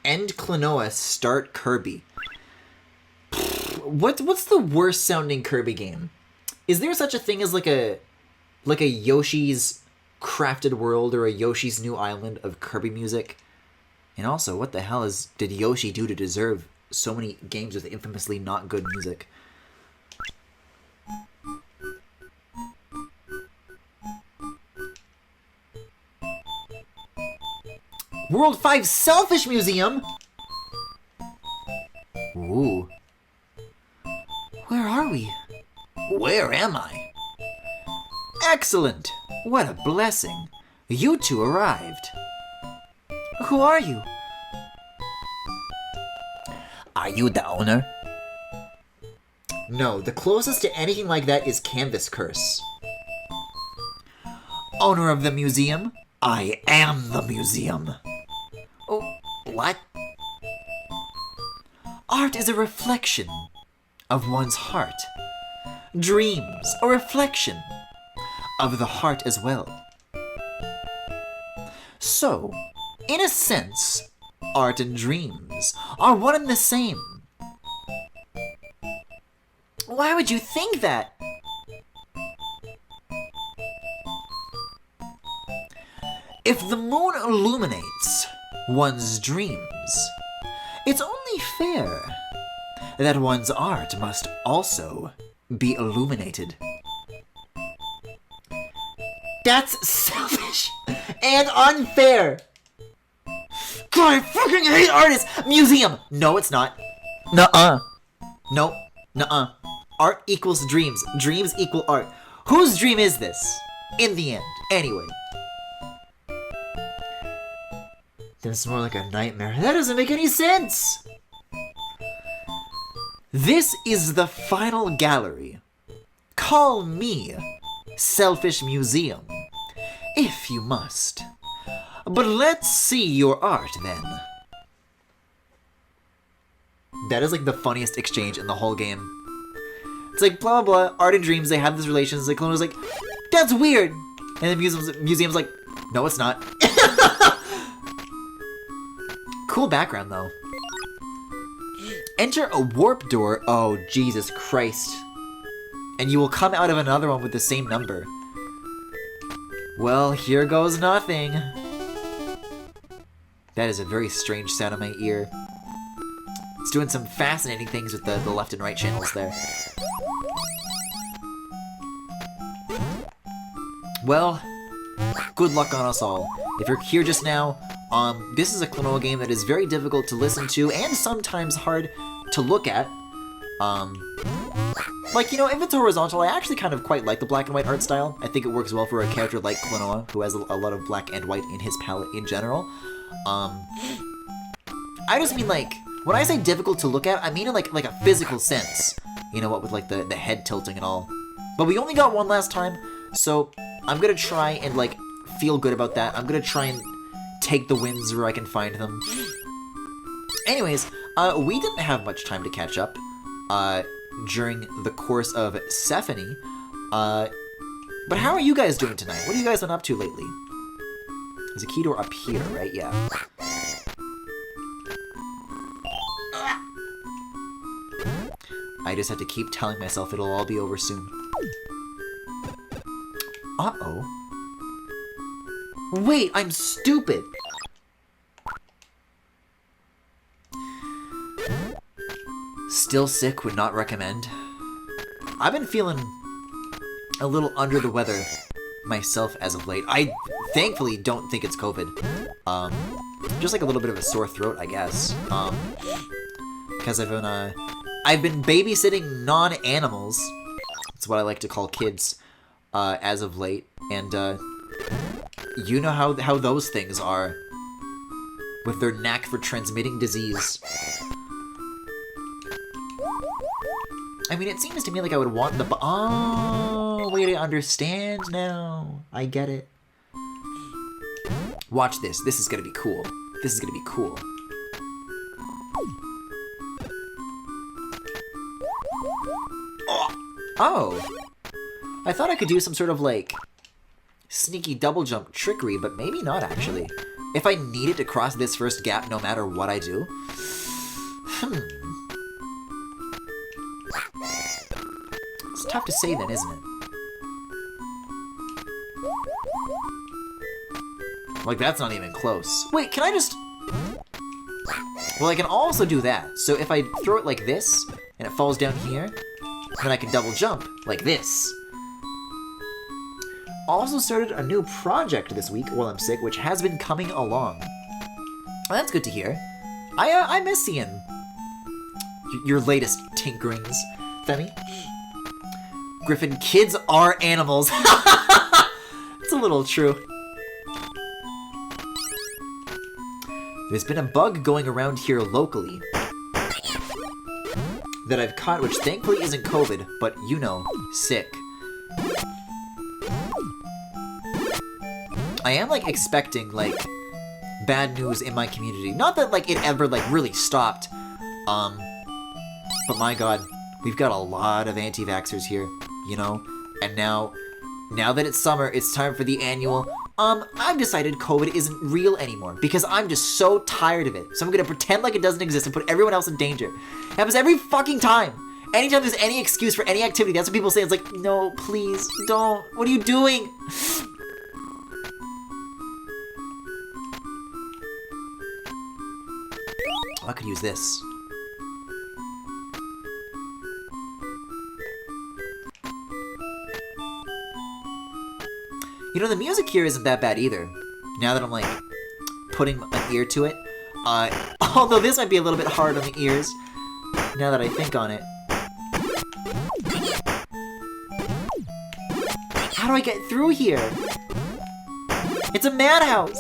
End Klonoa, start Kirby. What's the worst sounding Kirby game? Is there such a thing as like a Yoshi's Crafted World or a Yoshi's New Island of Kirby music? And also, what the hell did Yoshi do to deserve so many games with infamously not good music? World 5 Selfish Museum? Ooh. Where are we? Where am I? Excellent! What a blessing. You two arrived. Who are you? Are you the owner? No, the closest to anything like that is Canvas Curse. Owner of the museum? I am the museum. Oh, what? Art is a reflection of one's heart. Dreams, a reflection of the heart as well. So, in a sense, art and dreams are one and the same. Why would you think that? If the moon illuminates one's dreams, it's only fair that one's art must also be illuminated. That's selfish and unfair. God, I fucking hate artists. Museum. No, it's not. Nuh-uh. Nope. Nuh-uh. Art equals dreams. Dreams equal art. Whose dream is this? In the end. Anyway. This is more like a nightmare. That doesn't make any sense! This is the final gallery. Call me Selfish Museum, if you must. But let's see your art, then. That is like the funniest exchange in the whole game. It's like, blah, blah, blah, art and dreams, they have this relation. Like, Klonoa's like, that's weird! And the museum's like, no, it's not. Cool background, though. Enter a warp door. Oh, Jesus Christ. And you will come out of another one with the same number. Well, here goes nothing. That is a very strange sound in my ear. It's doing some fascinating things with the left and right channels there. Well, good luck on us all. If you're here just now, this is a Klonoa game that is very difficult to listen to and sometimes hard to look at. Like, you know, if it's horizontal, I actually kind of quite like the black and white art style. I think it works well for a character like Klonoa, who has a lot of black and white in his palette in general. I just mean, like, when I say difficult to look at, I mean in, like a physical sense. You know what, with, like, the head tilting and all. But we only got one last time, so I'm gonna try and, like, feel good about that. I'm gonna try and take the wins where I can find them. Anyways, we didn't have much time to catch up during the course of Sephany. But how are you guys doing tonight? What have you guys been up to lately? There's a key door up here, right? Yeah. I just have to keep telling myself it'll all be over soon. Uh-oh. Wait, I'm stupid! Still sick, would not recommend. I've been feeling a little under the weather myself as of late. I thankfully don't think it's COVID. Just like a little bit of a sore throat, I guess. Because I've been babysitting non-animals. That's what I like to call kids, as of late. And, you know how those things are. With their knack for transmitting disease. I mean, it seems to me like I would want the... Oh, wait, I understand now. I get it. Watch this. This is gonna be cool. This is gonna be cool. Oh! I thought I could do some sort of, like, sneaky double jump trickery, but maybe not actually. If I needed to cross this first gap no matter what I do. It's tough to say then, isn't it? Like, that's not even close. Wait, can I just... Well, I can also do that. So if I throw it like this, and it falls down here, then I can double jump like this. Also started a new project this week while I'm sick, which has been coming along. Well, that's good to hear. I miss seeing your latest tinkerings, Femi. Griffin, kids are animals. It's a little true. There's been a bug going around here locally that I've caught, which thankfully isn't COVID, but you know, sick. I am, like, expecting, like, bad news in my community. Not that, like, it ever, like, really stopped. But my god, we've got a lot of anti-vaxxers here, you know? And now that it's summer, it's time for the annual, I've decided COVID isn't real anymore because I'm just so tired of it. So I'm gonna pretend like it doesn't exist and put everyone else in danger. It happens every fucking time. Anytime there's any excuse for any activity, that's what people say. It's like, no, please, don't. What are you doing? I could use this. You know, the music here isn't that bad either. Now that I'm, like, putting an ear to it. Although this might be a little bit hard on the ears. Now that I think on it. How do I get through here? It's a madhouse!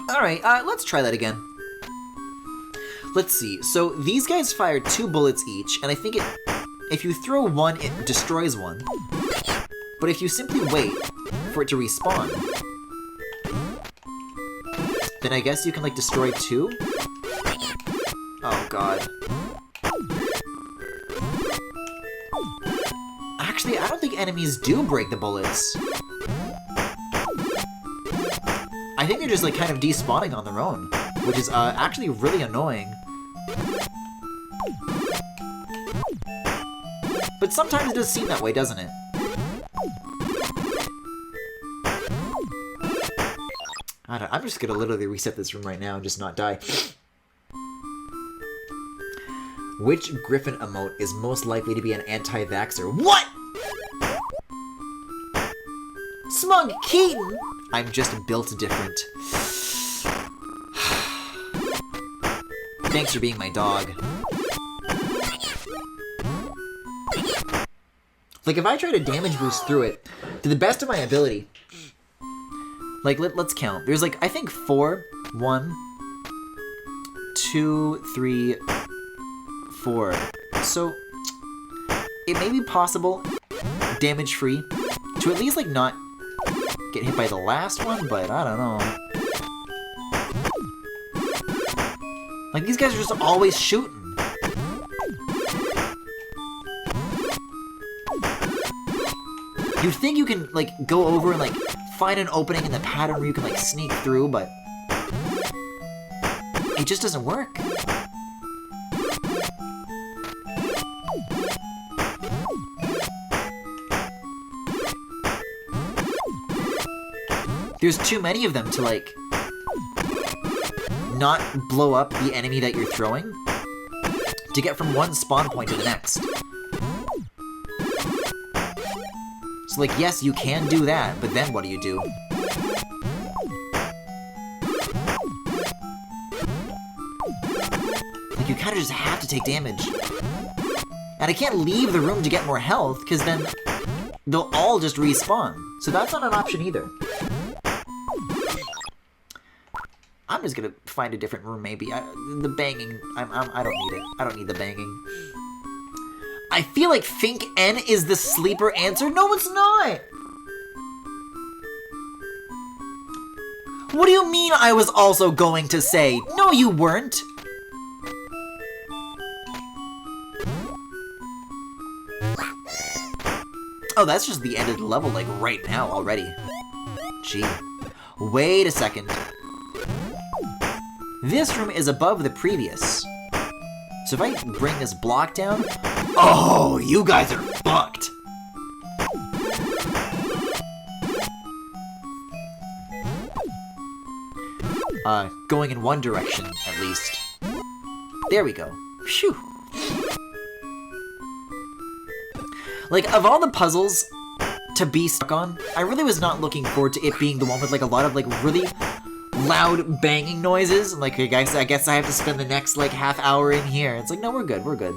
Alright, let's try that again. Let's see. So these guys fire 2 bullets each, and I think if you throw one, it destroys one. But if you simply wait for it to respawn, then I guess you can, like, destroy 2? Oh god. Actually, I don't think enemies do break the bullets. I think they're just, like, kind of despawning on their own, which is actually really annoying. But sometimes it does seem that way, doesn't it? I'm just gonna literally reset this room right now and just not die. Which Griffin emote is most likely to be an anti-vaxxer? What?! Smug Keaton! I'm just built different. Thanks for being my dog. Like, if I try to damage boost through it, to the best of my ability, like, let's count. There's, like, I think 4. 1, 2, 3, 4. So, it may be possible, damage-free, to at least, like, not get hit by the last one, but I don't know. Like, these guys are just always shooting. You'd think you can, like, go over and, like, find an opening in the pattern where you can, like, sneak through, but it just doesn't work. There's too many of them to, like, not blow up the enemy that you're throwing to get from one spawn point to the next. So, like, yes, you can do that, but then what do you do? Like, you kind of just have to take damage. And I can't leave the room to get more health, because then they'll all just respawn. So that's not an option either. I'm just gonna find a different room, maybe. The banging, I don't need it. I don't need the banging. I feel like Think N is the sleeper answer. No, it's not! What do you mean I was also going to say? No, you weren't! Oh, that's just the end of the level, like, right now already. Gee. Wait a second. This room is above the previous. So if I bring this block down... Oh, you guys are fucked! Going in one direction, at least. There we go. Phew. Like, of all the puzzles to be stuck on, I really was not looking forward to it being the one with, like, a lot of, like, really loud banging noises. Like, I guess I have to spend the next, like, half hour in here. It's like, no, we're good, we're good.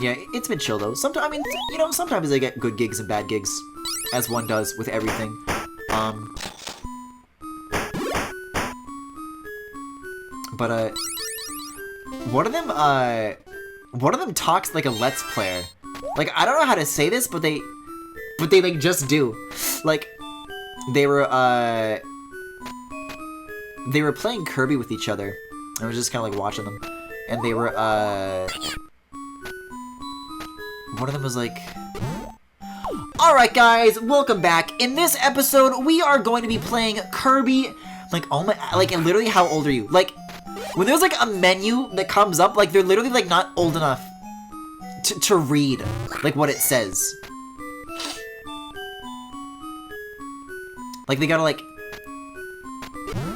Yeah, it's been chill though. Sometimes, I mean, you know, sometimes I get good gigs and bad gigs, as one does with everything. But one of them talks like a Let's Player. Like, I don't know how to say this, but they like just do. Like, they were playing Kirby with each other. I was just kind of like watching them, and they were one of them was like, alright guys, welcome back. In this episode, we are going to be playing Kirby. Like, oh my, like, and literally, how old are you? Like, when there's like a menu that comes up, like, they're literally like not old enough to read, like, what it says. Like, they gotta, like,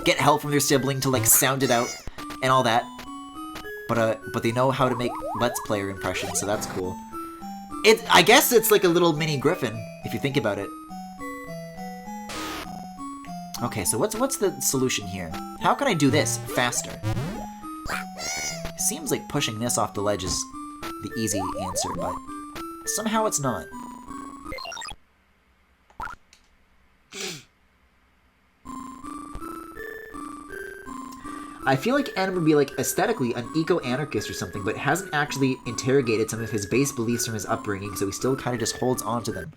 get help from their sibling to, like, sound it out and all that. But they know how to make Let's Player impressions, so that's cool. I guess it's like a little mini Griffin, if you think about it. Okay, so what's the solution here? How can I do this faster? It seems like pushing this off the ledge is the easy answer, but somehow it's not. I feel like N would be, like, aesthetically an eco-anarchist or something, but hasn't actually interrogated some of his base beliefs from his upbringing, so he still kind of just holds on to them.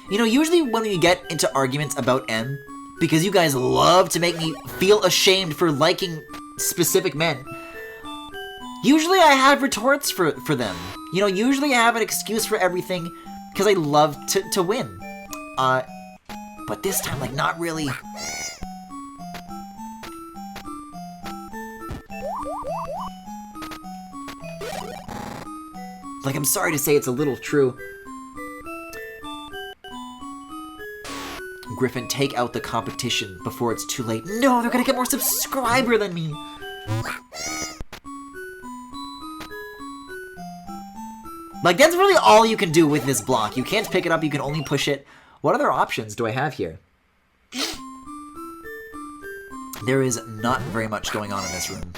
You know, usually when we get into arguments about M, because you guys love to make me feel ashamed for liking specific men, usually I have retorts for them. You know, usually I have an excuse for everything, because I love to win. But this time, like, not really. Like, I'm sorry to say it's a little true. Griffin, take out the competition before it's too late. No, they're gonna get more subscriber than me. Like, that's really all you can do with this block. You can't pick it up, you can only push it. What other options do I have here? There is not very much going on in this room.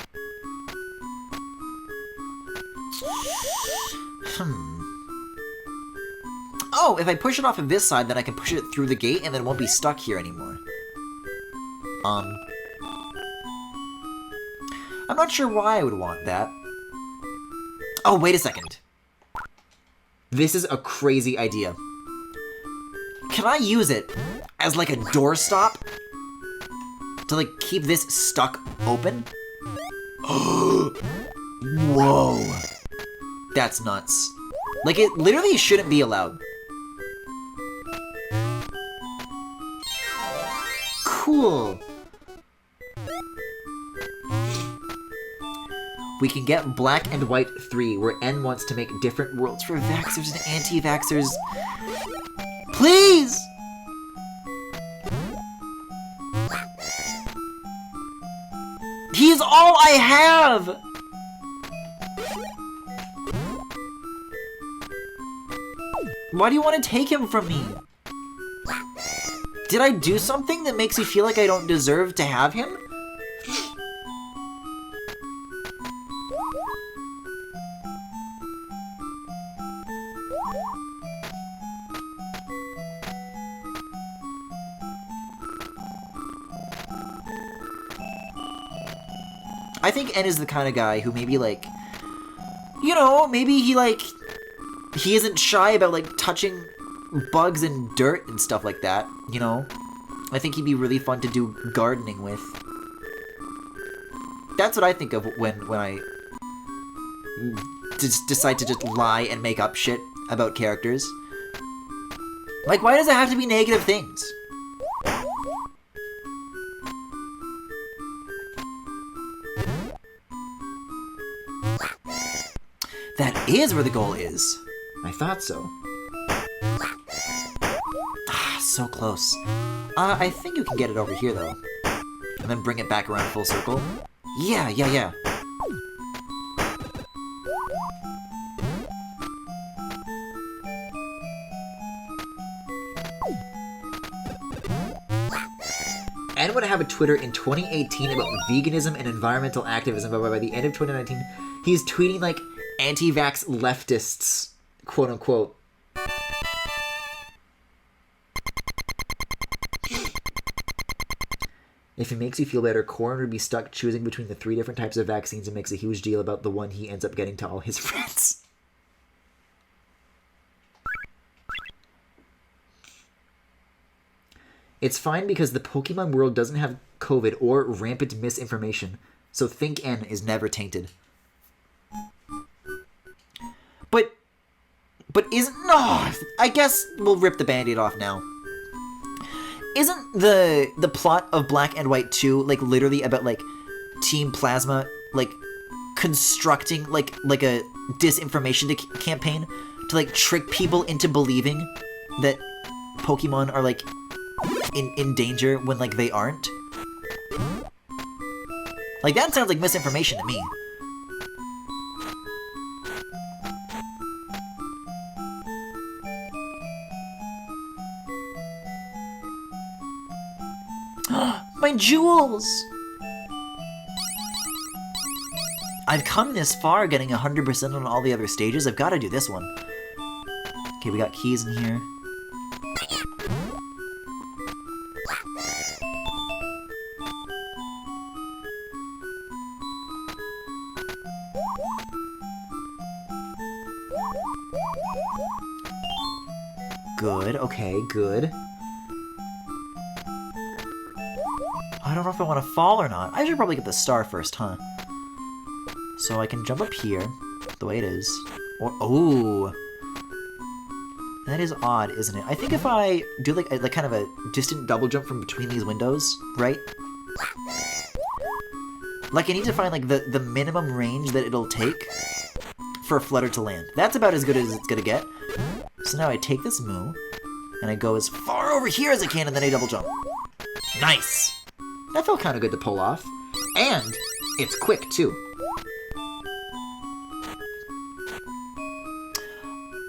Oh, if I push it off of this side, then I can push it through the gate and then it won't be stuck here anymore. I'm not sure why I would want that. Oh, wait a second. This is a crazy idea. Can I use it as, like, a doorstop? To, like, keep this stuck open? Whoa. That's nuts. Like, it literally shouldn't be allowed. Cool. We can get Black and White 3, where N wants to make different worlds for vaxxers and anti-vaxxers. Please! He's all I have! Why do you want to take him from me? Did I do something that makes you feel like I don't deserve to have him? I think N is the kind of guy who maybe, like, you know, maybe he, like, he isn't shy about, like, touching bugs and dirt and stuff like that, you know? I think he'd be really fun to do gardening with. That's what I think of when I decide to just lie and make up shit about characters. Like, why does it have to be negative things? That is where the goal is. I thought so. Ah, so close. I think you can get it over here, though. And then bring it back around full circle. Yeah. And would have a Twitter in 2018 about veganism and environmental activism, but by the end of 2019, he's tweeting like anti-vax leftists, quote unquote. If it makes you feel better, Corin would be stuck choosing between the 3 different types of vaccines and makes a huge deal about the one he ends up getting to all his friends. It's fine because the Pokemon world doesn't have COVID or rampant misinformation, so Think N is never tainted. But isn't... No, I guess we'll rip the Band-Aid off now. Isn't the plot of Black and White 2, like, literally about, like, Team Plasma, like, constructing, like a disinformation campaign to, like, trick people into believing that Pokemon are, like, in danger when, like, they aren't? Like, that sounds like misinformation to me. My jewels! I've come this far getting 100% on all the other stages. I've got to do this one. Okay, we got keys in here. Good, okay, good. I don't know if I want to fall or not. I should probably get the star first, huh? So I can jump up here, the way it is. Or, oh! That is odd, isn't it? I think if I do like kind of a distant double jump from between these windows, right? Like I need to find like the minimum range that it'll take for a flutter to land. That's about as good as it's gonna get. So now I take this moo, and I go as far over here as I can, and then I double jump. Nice! That felt kind of good to pull off. And it's quick, too.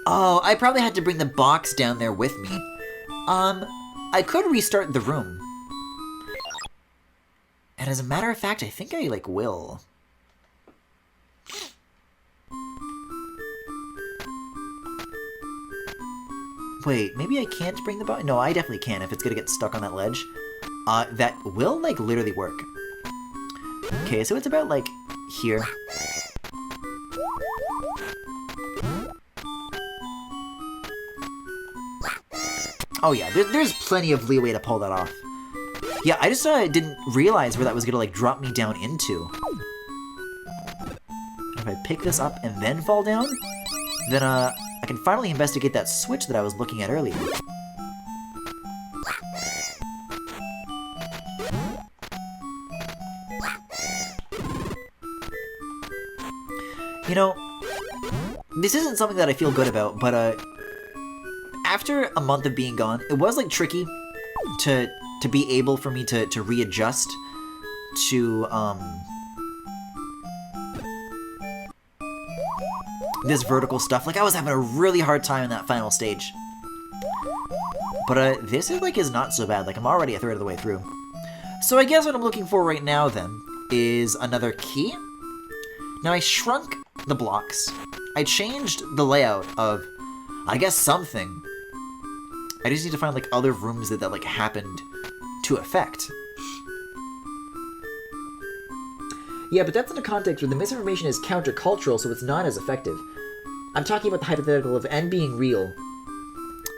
Oh, I probably had to bring the box down there with me. I could restart the room. And as a matter of fact, I think I, like, will. Wait, maybe I can't bring the box? No, I definitely can if it's gonna get stuck on that ledge. That will, like, literally work. Okay, so it's about, like, here. Oh yeah, there's plenty of leeway to pull that off. Yeah, I just didn't realize where that was gonna, like, drop me down into. If I pick this up and then fall down, then, I can finally investigate that switch that I was looking at earlier. You know, this isn't something that I feel good about, but, after a month of being gone, it was, like, tricky to be able for me to readjust to, this vertical stuff. Like, I was having a really hard time in that final stage. But, this is not so bad. Like, I'm already a third of the way through. So I guess what I'm looking for right now, then, is another key. Now, I shrunk the blocks. I changed the layout of, I guess, something. I just need to find, like, other rooms that like, happened to affect. Yeah, but that's in a context where the misinformation is countercultural, so it's not as effective. I'm talking about the hypothetical of N being real.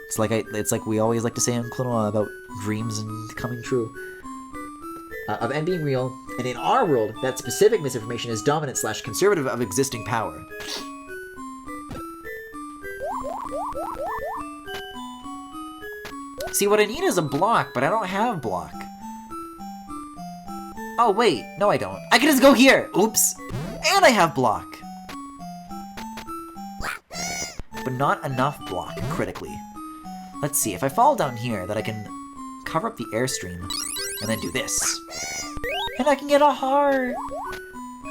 It's like we always like to say on Klonoa about dreams and coming true. Of N being real, and in our world, that specific misinformation is dominant / conservative of existing power. See, what I need is a block, but I don't have block. Oh, wait. No, I don't. I can just go here! Oops! And I have block! But not enough block, critically. Let's see, if I fall down here, that I can cover up the airstream, and then do this. And I can get a heart!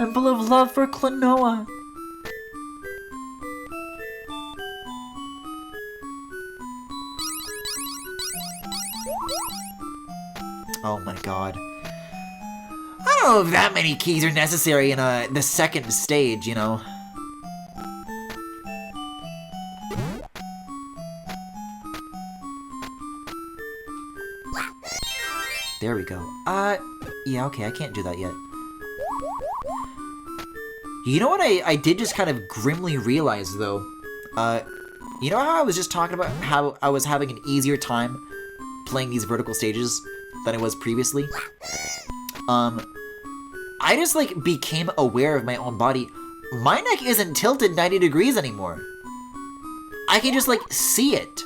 I'm full of love for Klonoa! Oh my god. I don't know if that many keys are necessary in the second stage, you know. There we go. Yeah, okay, I can't do that yet. You know what I did just kind of grimly realize, though? You know how I was just talking about how I was having an easier time playing these vertical stages than I was previously? I just, like, became aware of my own body. My neck isn't tilted 90 degrees anymore. I can just, like, see it.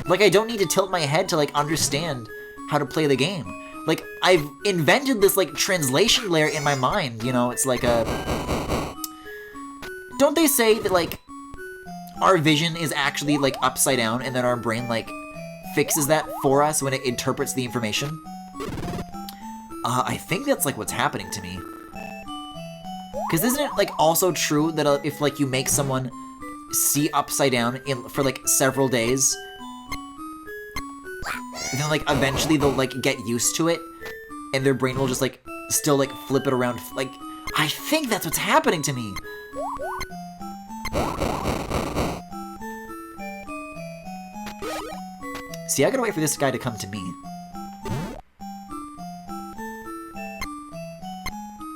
Like, I don't need to tilt my head to, like, understand how to play the game. Like, I've invented this, like, translation layer in my mind, you know? It's like a... Don't they say that, like, our vision is actually, like, upside down, and then our brain, like, fixes that for us when it interprets the information? I think that's, like, what's happening to me. Because isn't it, like, also true that if, like, you make someone see upside down for, like, several days, and then, like, eventually they'll, like, get used to it, and their brain will just, like, still, like, flip it around, like, I think that's what's happening to me! See, I gotta wait for this guy to come to me.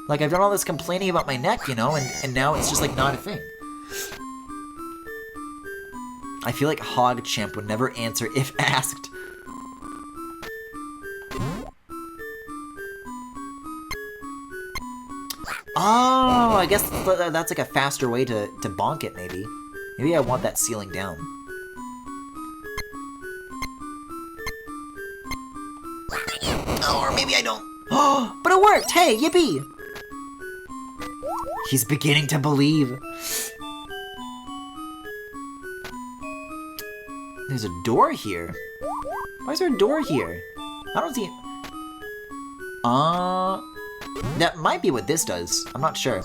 Like, I've done all this complaining about my neck, you know, and now it's just, like, not a thing. I feel like HogChamp would never answer if asked. Oh, I guess that's like a faster way to bonk it, maybe. Maybe I want that ceiling down. Oh, or maybe I don't. Oh, but it worked! Hey, yippee! He's beginning to believe. There's a door here. Why is there a door here? I don't see it. That might be what this does. I'm not sure.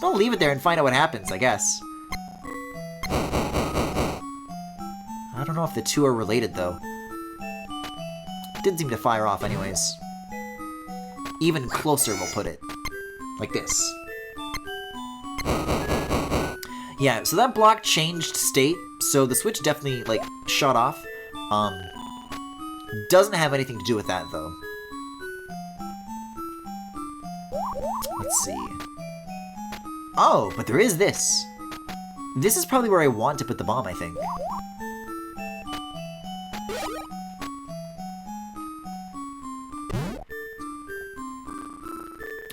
I'll leave it there and find out what happens, I guess. I don't know if the two are related, though. Didn't seem to fire off anyways. Even closer, we'll put it. Like this. Yeah, so that block changed state, so the switch definitely, like, shut off. Doesn't have anything to do with that, though. Let's see. Oh, but there is this. This is probably where I want to put the bomb, I think.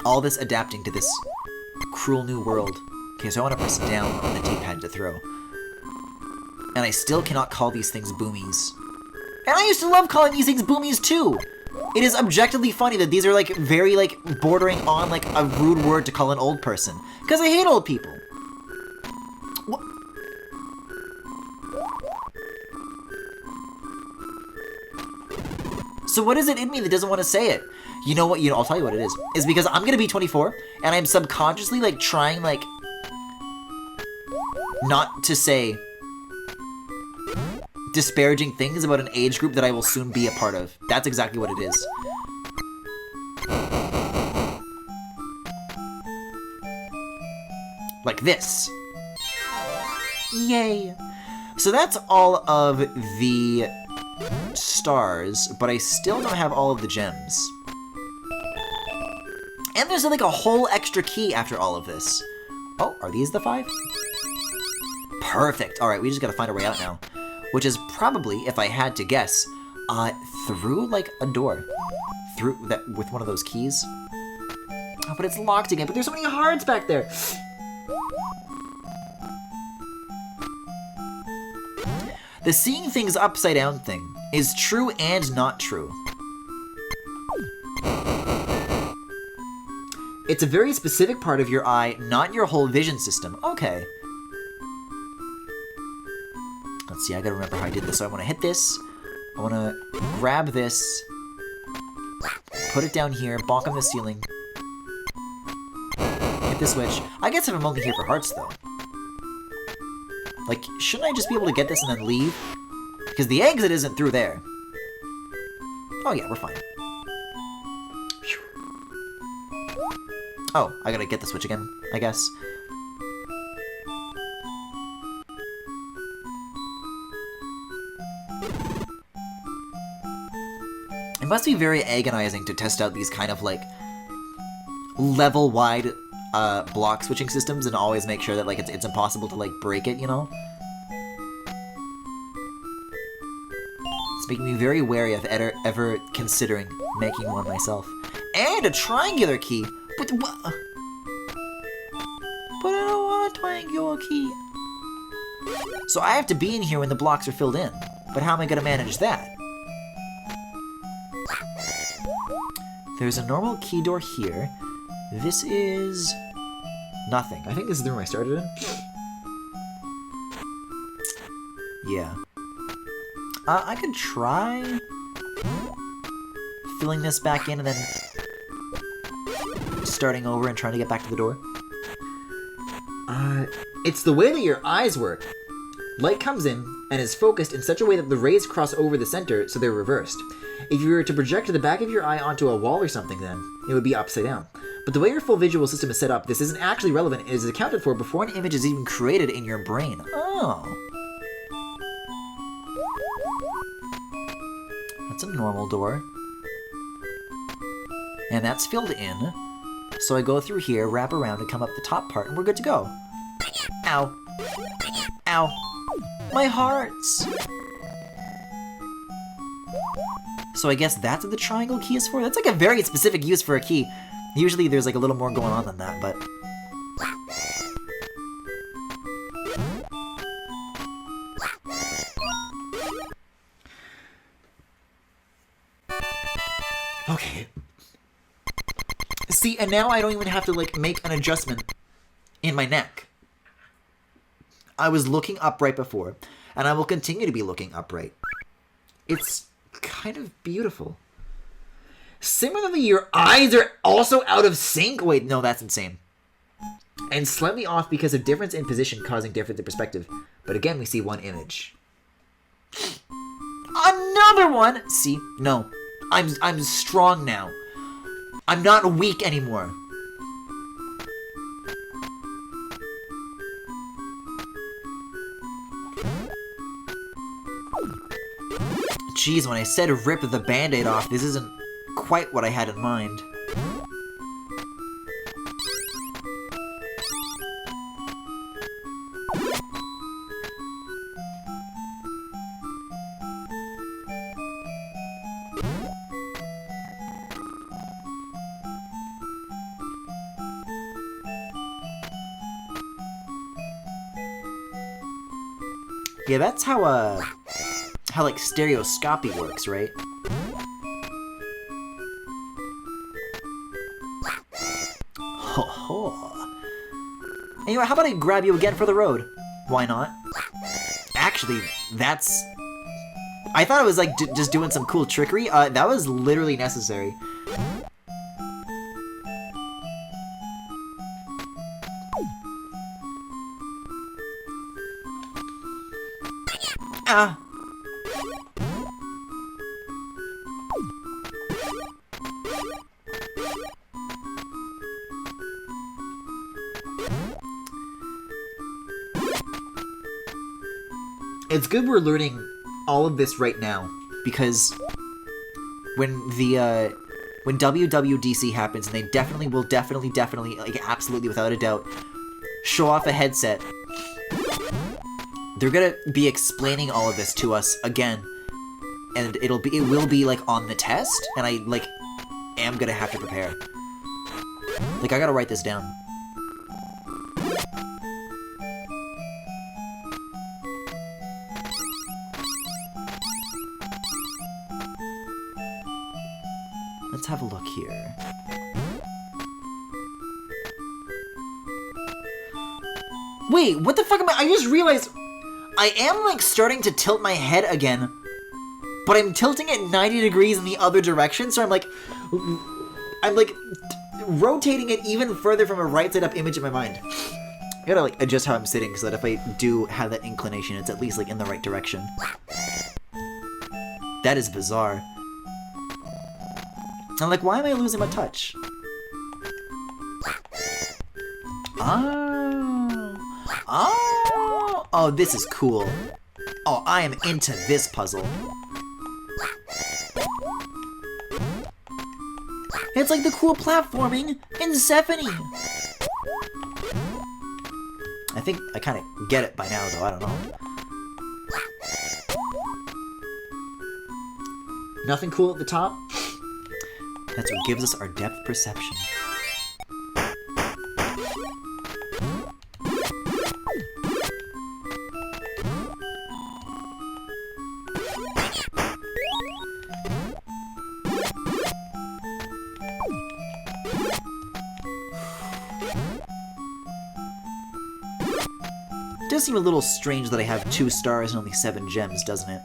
All this adapting to this cruel new world. Okay, so I want to press down on the D-pad to throw. And I still cannot call these things boomies. And I used to love calling these things boomies too! It is objectively funny that these are, like, very, like, bordering on, like, a rude word to call an old person. Because I hate old people. What? So what is it in me that doesn't want to say it? You know what? I'll tell you what it is. It's because I'm gonna be 24, and I'm subconsciously, like, trying, like, not to say disparaging things about an age group that I will soon be a part of. That's exactly what it is. Like this. Yay! So that's all of the stars, but I still don't have all of the gems. And there's like a whole extra key after all of this. Oh, are these the 5? Perfect. All right, we just gotta find our way out now. Which is probably, if I had to guess, through like a door. Through that with one of those keys. Oh, but it's locked again. But there's so many hearts back there. The seeing things upside down thing is true and not true. It's a very specific part of your eye, not your whole vision system. Okay. Let's see, I gotta remember how I did this. So I want to hit this. I want to grab this. Put it down here, bonk on the ceiling. Hit the switch. I guess if I'm only here for hearts, though. Like, shouldn't I just be able to get this and then leave? Because the exit isn't through there. Oh yeah, we're fine. Whew. Oh, I gotta get the switch again, I guess. It must be very agonizing to test out these kind of, like, level-wide block switching systems and always make sure that, like, it's impossible to, like, break it, you know? It's making me very wary of ever considering making one myself. And a triangular key! But what? But I don't want a triangular key. So I have to be in here when the blocks are filled in. But how am I gonna manage that? There's a normal key door here. This is... nothing. I think this is the room I started in. Yeah. I could try filling this back in and then starting over and trying to get back to the door. It's the way that your eyes work. Light comes in and is focused in such a way that the rays cross over the center, so they're reversed. If you were to project the back of your eye onto a wall or something, then it would be upside down. But the way your full visual system is set up, this isn't actually relevant. It is accounted for before an image is even created in your brain. Oh. That's a normal door. And that's filled in. So I go through here, wrap around, and come up the top part, and we're good to go. Ow. Ow. My hearts! So I guess that's what the triangle key is for? That's like a very specific use for a key. Usually there's like a little more going on than that, but... Okay. See, and now I don't even have to, like, make an adjustment in my neck. I was looking upright before, and I will continue to be looking upright. It's kind of beautiful. Similarly, your eyes are also out of sync. Wait, no, that's insane. And slightly off because of difference in position causing difference in perspective. But again, we see one image. Another one! See? No. I'm strong now. I'm not weak anymore. Jeez, when I said rip the band-aid off, this isn't quite what I had in mind. Yeah, that's how like stereoscopy works, right? Ho ho. Anyway, how about I grab you again for the road? Why not? Actually, that's... I thought it was like just doing some cool trickery. That was literally necessary. Ah! It's good we're learning all of this right now, because when when WWDC happens, and they definitely will definitely, like, absolutely, without a doubt, show off a headset, they're gonna be explaining all of this to us again, and it will be, like, on the test, and I, like, am gonna have to prepare. Like, I gotta write this down. Let's have a look here. Wait, what the fuck am I just realized I am, like, starting to tilt my head again, but I'm tilting it 90 degrees in the other direction, so I'm like rotating it even further from a right side up image in my mind. I gotta, like, adjust how I'm sitting so that if I do have that inclination, it's at least, like, in the right direction. That is bizarre. I'm like, why am I losing my touch? Oh, this is cool. Oh, I am into this puzzle. It's like the cool platforming in Symphony. I think I kind of get it by now, though. I don't know. Nothing cool at the top? That's what gives us our depth perception. It does seem a little strange that I have 2 stars and only 7 gems, doesn't it?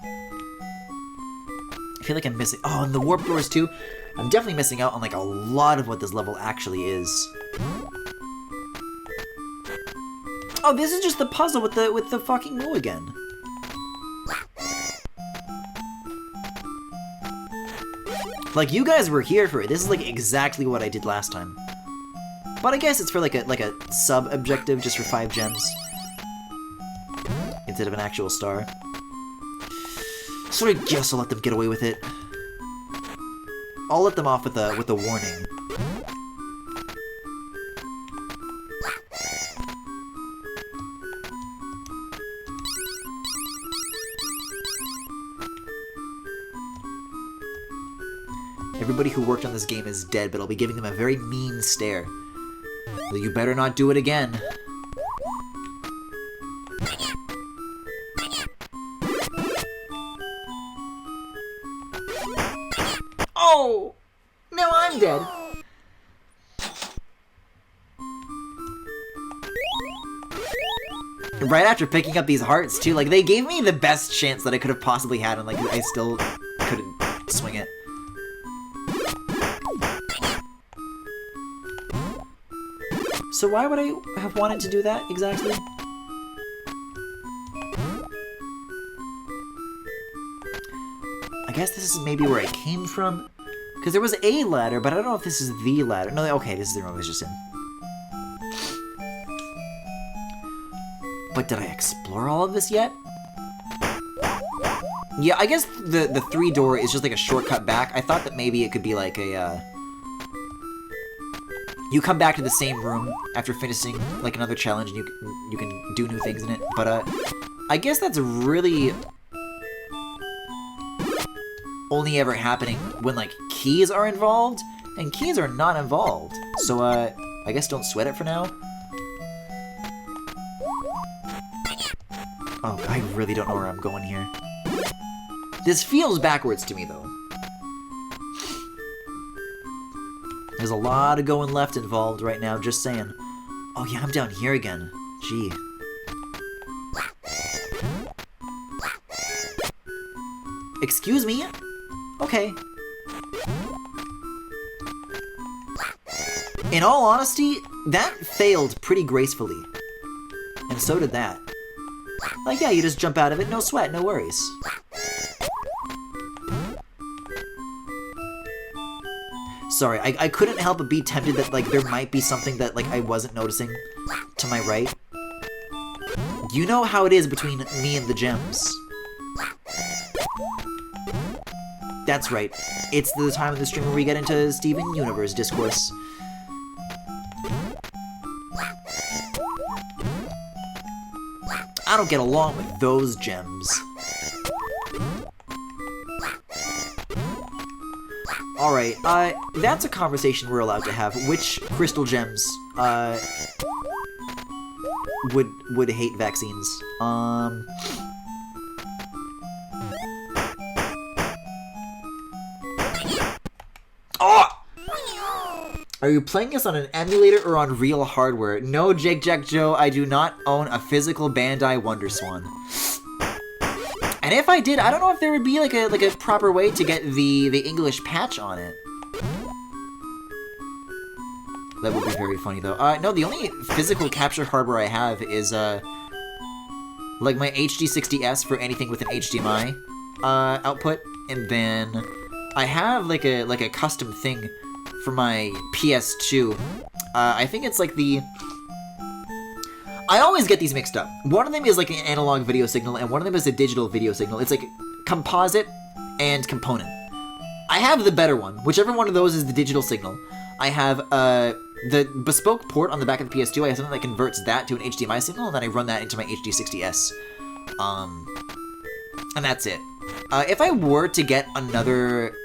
I feel like I'm missing... Oh, and the warp doors too? I'm definitely missing out on, like, a lot of what this level actually is. Oh, this is just the puzzle with the fucking mulligan. Like, you guys were here for it. This is, like, exactly what I did last time. But I guess it's for, like a sub-objective, just for 5 gems. Instead of an actual star. So I guess I'll let them get away with it. I'll let them off with a warning. Everybody who worked on this game is dead, but I'll be giving them a very mean stare. So you better not do it again. Oh! Now I'm dead. Right after picking up these hearts, too. Like, they gave me the best chance that I could have possibly had, and, like, I still couldn't swing it. So why would I have wanted to do that, exactly? I guess this is maybe where I came from. Because there was a ladder, but I don't know if this is the ladder. No, okay, this is the room I was just in. But did I explore all of this yet? Yeah, I guess the 3-door is just like a shortcut back. I thought that maybe it could be like a, you come back to the same room after finishing, like, another challenge, and you can do new things in it. But, I guess that's really only ever happening when, like, keys are involved, and keys are not involved. So, I guess don't sweat it for now. Oh, I really don't know where I'm going here. This feels backwards to me, though. There's a lot of going left involved right now, just saying. Oh yeah, I'm down here again. Gee. Excuse me? Okay. In all honesty, that failed pretty gracefully. And so did that. Like, yeah, you just jump out of it, no sweat, no worries. Sorry, I couldn't help but be tempted that, like, there might be something that, like, I wasn't noticing to my right. You know how it is between me and the gems. That's right. It's the time of the stream where we get into Steven Universe discourse. I don't get along with those gems. Alright, that's a conversation we're allowed to have. Which crystal gems, would hate vaccines? Oh! Are you playing this on an emulator or on real hardware? No, Jake Jack Joe, I do not own a physical Bandai WonderSwan. And if I did, I don't know if there would be like a proper way to get the English patch on it. That would be very funny though. No, the only physical capture hardware I have is like my HD60S for anything with an HDMI output, and then I have like a custom thing for my PS2. I think it's like the... I always get these mixed up. One of them is like an analog video signal, and one of them is a digital video signal. It's like composite and component. I have the better one. Whichever one of those is the digital signal. I have the bespoke port on the back of the PS2. I have something that converts that to an HDMI signal, and then I run that into my HD60S. And that's it. If I were to get another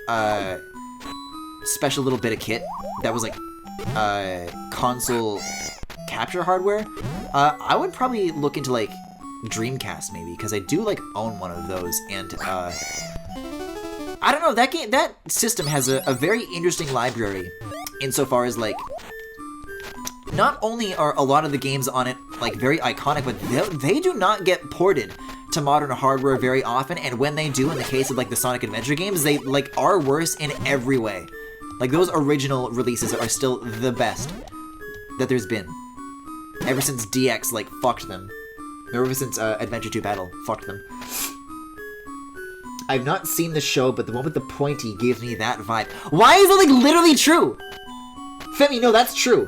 special little bit of kit that was like console capture hardware, I would probably look into like Dreamcast maybe, because I do like own one of those, and I don't know, that system has a very interesting library insofar as like not only are a lot of the games on it like very iconic, but they do not get ported to modern hardware very often, and when they do, in the case of like the Sonic Adventure games, they like are worse in every way. Like those original releases are still the best that there's been. Ever since DX like fucked them. Or ever since Adventure 2 Battle fucked them. I've not seen the show, but the one with the pointy gives me that vibe. Why is it like literally true? Femi, no, that's true.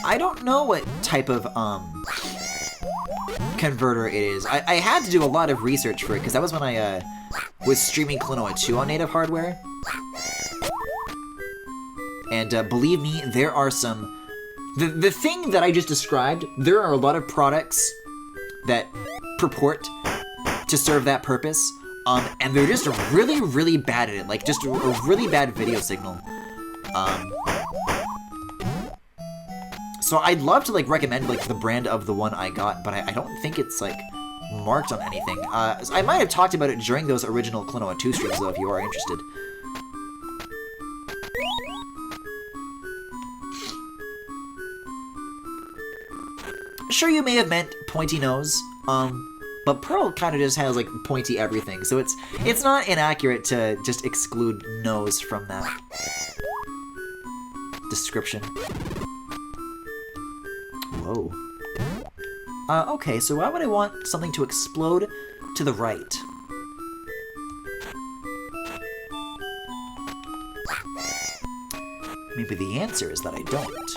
I don't know what type of, converter it is. I had to do a lot of research for it, because that was when I, was streaming Klonoa 2 on native hardware. And, believe me, there are some... The thing that I just described, there are a lot of products that purport to serve that purpose, and they're just really, really bad at it. Like, just a really bad video signal. So I'd love to, like, recommend, like, the brand of the one I got, but I don't think it's, like, marked on anything. I might have talked about it during those original Klonoa 2 streams, though, if you are interested. Sure, you may have meant pointy nose, but Pearl kind of just has, like, pointy everything, so it's not inaccurate to just exclude nose from that description. Whoa. Okay, so why would I want something to explode to the right? Maybe the answer is that I don't.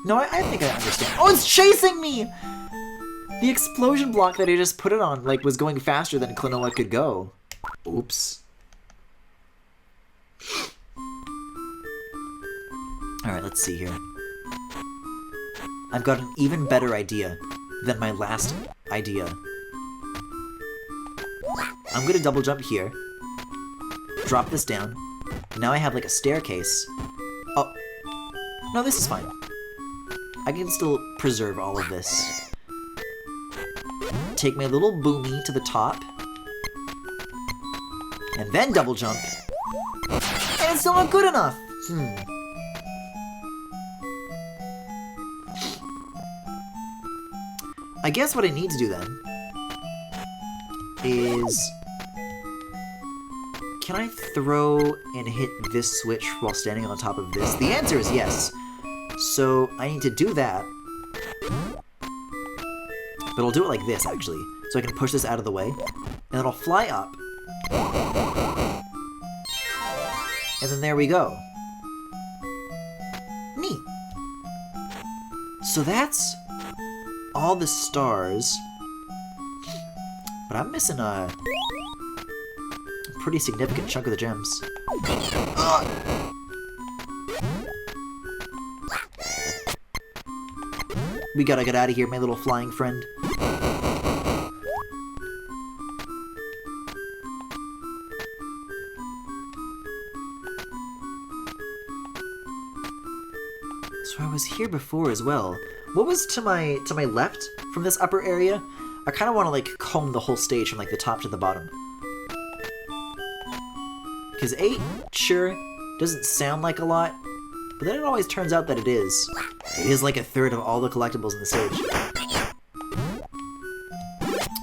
No, I think I understand. Oh, it's chasing me! The explosion block that I just put it on, like, was going faster than Klonoa could go. Oops. Alright, let's see here. I've got an even better idea than my last idea. I'm gonna double jump here. Drop this down. Now I have like a staircase. Oh. No, this is fine. I can still preserve all of this. Take my little boomy to the top. And then double jump. And it's still not good enough! I guess what I need to do then is... Can I throw and hit this switch while standing on top of this? The answer is yes. So I need to do that. But I'll do it like this, actually. So I can push this out of the way. And then I'll fly up. And then there we go. Neat. So that's all the stars. But I'm missing a pretty significant chunk of the gems. We gotta get out of here, my little flying friend. So I was here before as well. What was to my left from this upper area? I kind of want to like comb the whole stage from like the top to the bottom. Because 8, sure, doesn't sound like a lot, but then it always turns out that it is. It is like a third of all the collectibles in the stage.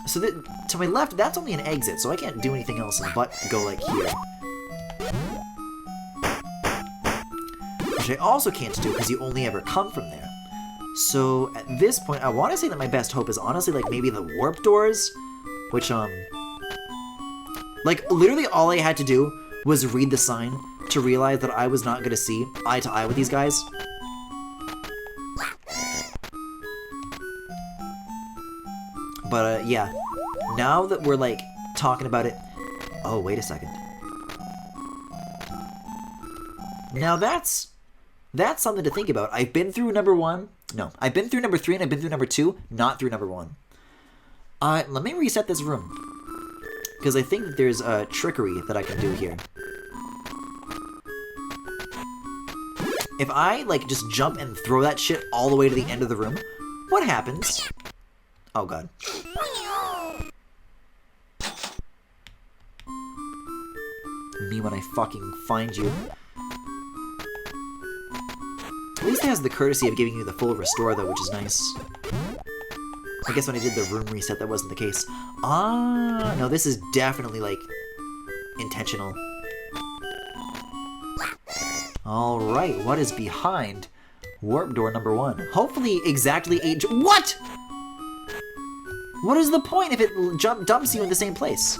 So to my left, that's only an exit, so I can't do anything else but go like here. Which I also can't do because you only ever come from there. So at this point, I want to say that my best hope is honestly like maybe the warp doors, which like literally all I had to do was read the sign to realize that I was not going to see eye to eye with these guys. But yeah, now that we're like talking about it, oh wait a second. Now that's something to think about. I've been through number 1. No, I've been through number 3 and I've been through number 2, not through number 1. Let me reset this room. Because I think that there's a trickery that I can do here. If I, like, just jump and throw that shit all the way to the end of the room, what happens? Oh, God. Me when I fucking find you. At least it has the courtesy of giving you the full restore, though, which is nice. I guess when I did the room reset, that wasn't the case. Ah, no, this is definitely, like, intentional. Alright, what is behind warp door number 1? Hopefully exactly 8... What?! What is the point if it dumps you in the same place?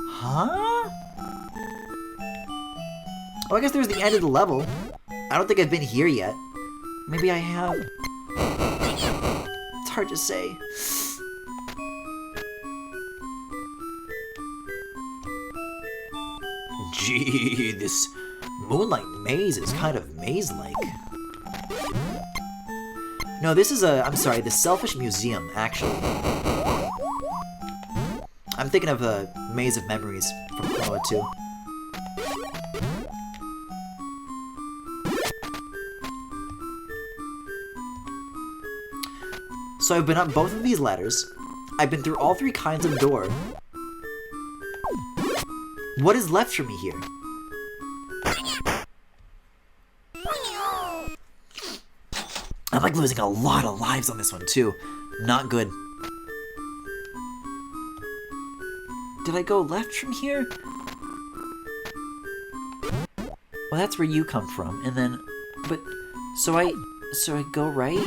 Huh? Oh, I guess there's the end of the level. I don't think I've been here yet. Maybe I have. It's hard to say. Gee, this Moonlight maze is kind of maze-like. No, this is I'm sorry, the Selfish Museum, actually. I'm thinking of a Maze of Memories from Klonoa 2. So I've been up both of these ladders. I've been through all 3 kinds of door. What is left for me here? I'm like losing a lot of lives on this one too. Not good. Did I go left from here? Well, that's where you come from, and then, but, so I go right?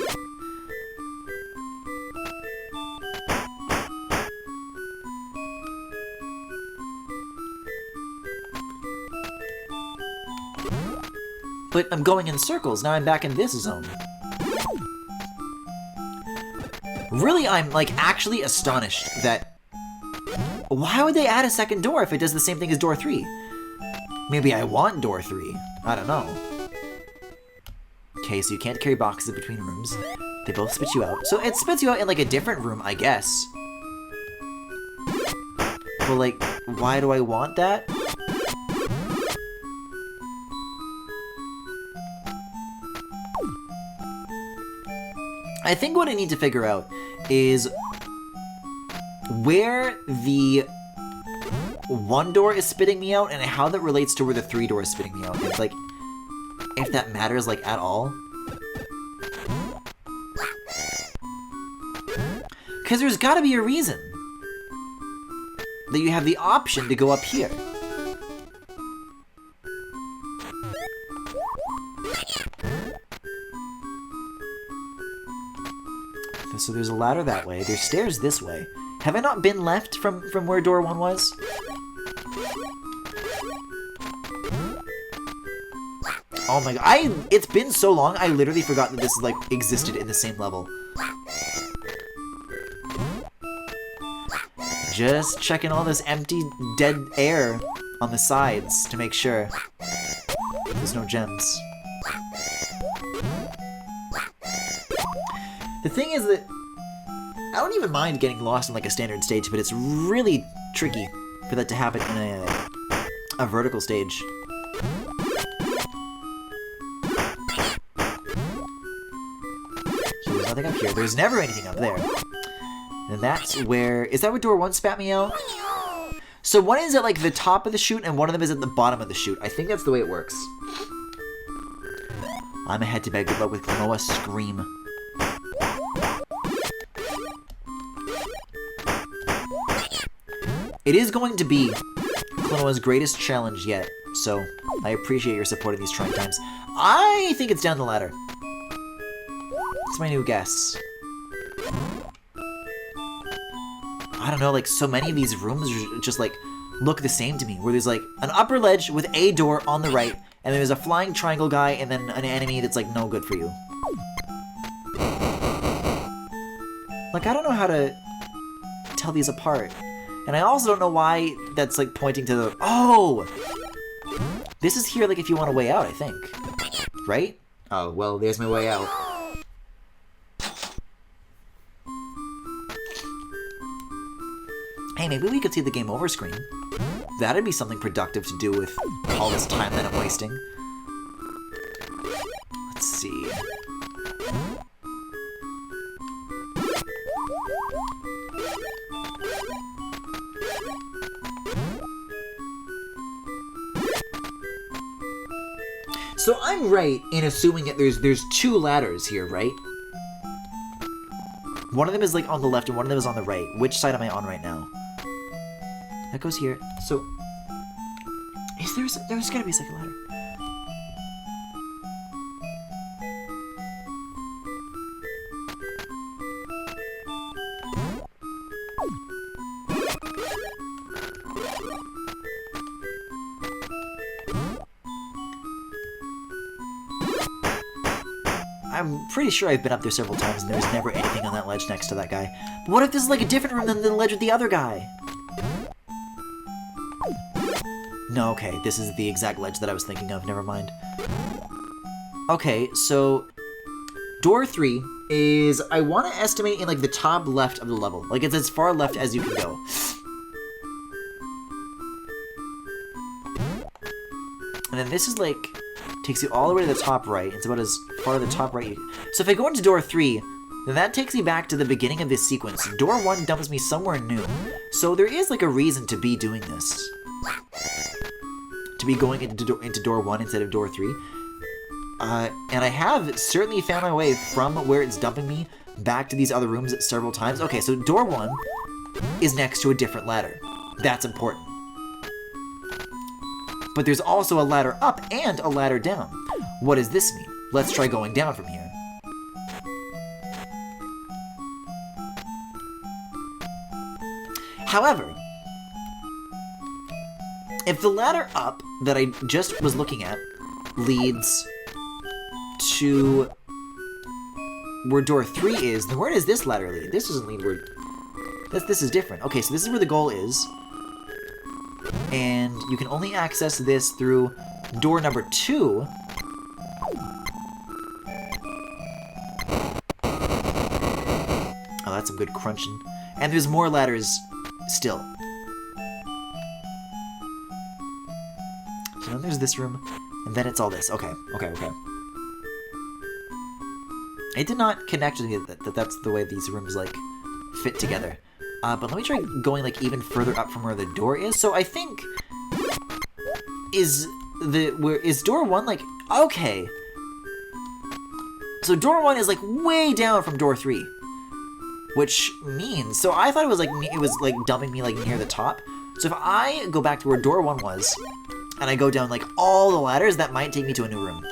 But I'm going in circles, now I'm back in this zone. Really, I'm, like, actually astonished that... Why would they add a second door if it does the same thing as door 3? Maybe I want door 3. I don't know. Okay, so you can't carry boxes between rooms. They both spit you out. So it spits you out in, like, a different room, I guess. But, like, why do I want that? I think what I need to figure out is where the 1 door is spitting me out and how that relates to where the 3 door is spitting me out. It's like, if that matters, like, at all. Because there's gotta be a reason that you have the option to go up here. So there's a ladder that way. There's stairs this way. Have I not been left from where door 1 was? Oh my god, it's been so long, I literally forgot that this like existed in the same level. Just checking all this empty, dead air on the sides to make sure there's no gems. The thing is that I don't even mind getting lost in like a standard stage, but it's really tricky for that to happen in a vertical stage. So there's nothing up here. There's never anything up there. And that's where... Is that where door 1 spat me out? So one is at like the top of the chute and one of them is at the bottom of the chute. I think that's the way it works. I'm ahead to bed. Good luck with Klonoa Scream. It is going to be Klonoa's greatest challenge yet, so I appreciate your support in these trying times. I think it's down the ladder. It's my new guess. I don't know, like, so many of these rooms just, like, look the same to me, where there's, like, an upper ledge with a door on the right, and there's a flying triangle guy, and then an enemy that's, like, no good for you. Like, I don't know how to tell these apart. And I also don't know why that's, like, pointing to the... Oh! This is here, like, if you want a way out, I think. Right? Oh, well, there's my way out. Hey, maybe we could see the game over screen. That'd be something productive to do with all this time that I'm wasting. Let's see. So I'm right in assuming that there's 2 ladders here, right? One of them is like on the left and one of them is on the right. Which side am I on right now? That goes here. So, there's gotta be a second ladder. I'm pretty sure I've been up there several times and there's never anything on that ledge next to that guy. But what if this is like a different room than the ledge with the other guy? No, okay, this is the exact ledge that I was thinking of, never mind. Okay, so door 3 is, I want to estimate in like the top left of the level. Like it's as far left as you can go. And then this is like, takes you all the way to the top right. It's about as far to the top right you can. So if I go into door 3, then that takes me back to the beginning of this sequence. Door 1 dumps me somewhere new. So there is like a reason to be doing this. To be going into door 1 instead of door 3. And I have certainly found my way from where it's dumping me back to these other rooms several times. Okay, so door 1 is next to a different ladder. That's important. But there's also a ladder up and a ladder down. What does this mean? Let's try going down from here. However, if the ladder up that I just was looking at leads to where door 3 is, then where does this ladder lead? This doesn't lead where... This is different. Okay, so this is where the goal is. And you can only access this through door number 2. Oh, that's some good crunching. And there's more ladders still. So then there's this room, and then it's all this. Okay, okay, okay. It did not connect with me that that's the way these rooms, like, fit together. But let me try going, like, even further up from where the door is. So I think... Is door 1, like... Okay. So door 1 is, like, way down from door 3. Which means... So I thought it was, like, dumping me, like, near the top. So if I go back to where door 1 was, and I go down, like, all the ladders, that might take me to a new room.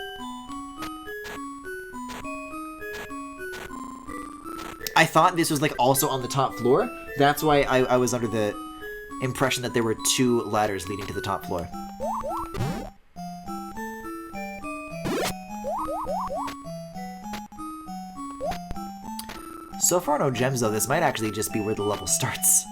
I thought this was like also on the top floor. That's why I was under the impression that there were 2 ladders leading to the top floor. So far no gems though. This might actually just be where the level starts.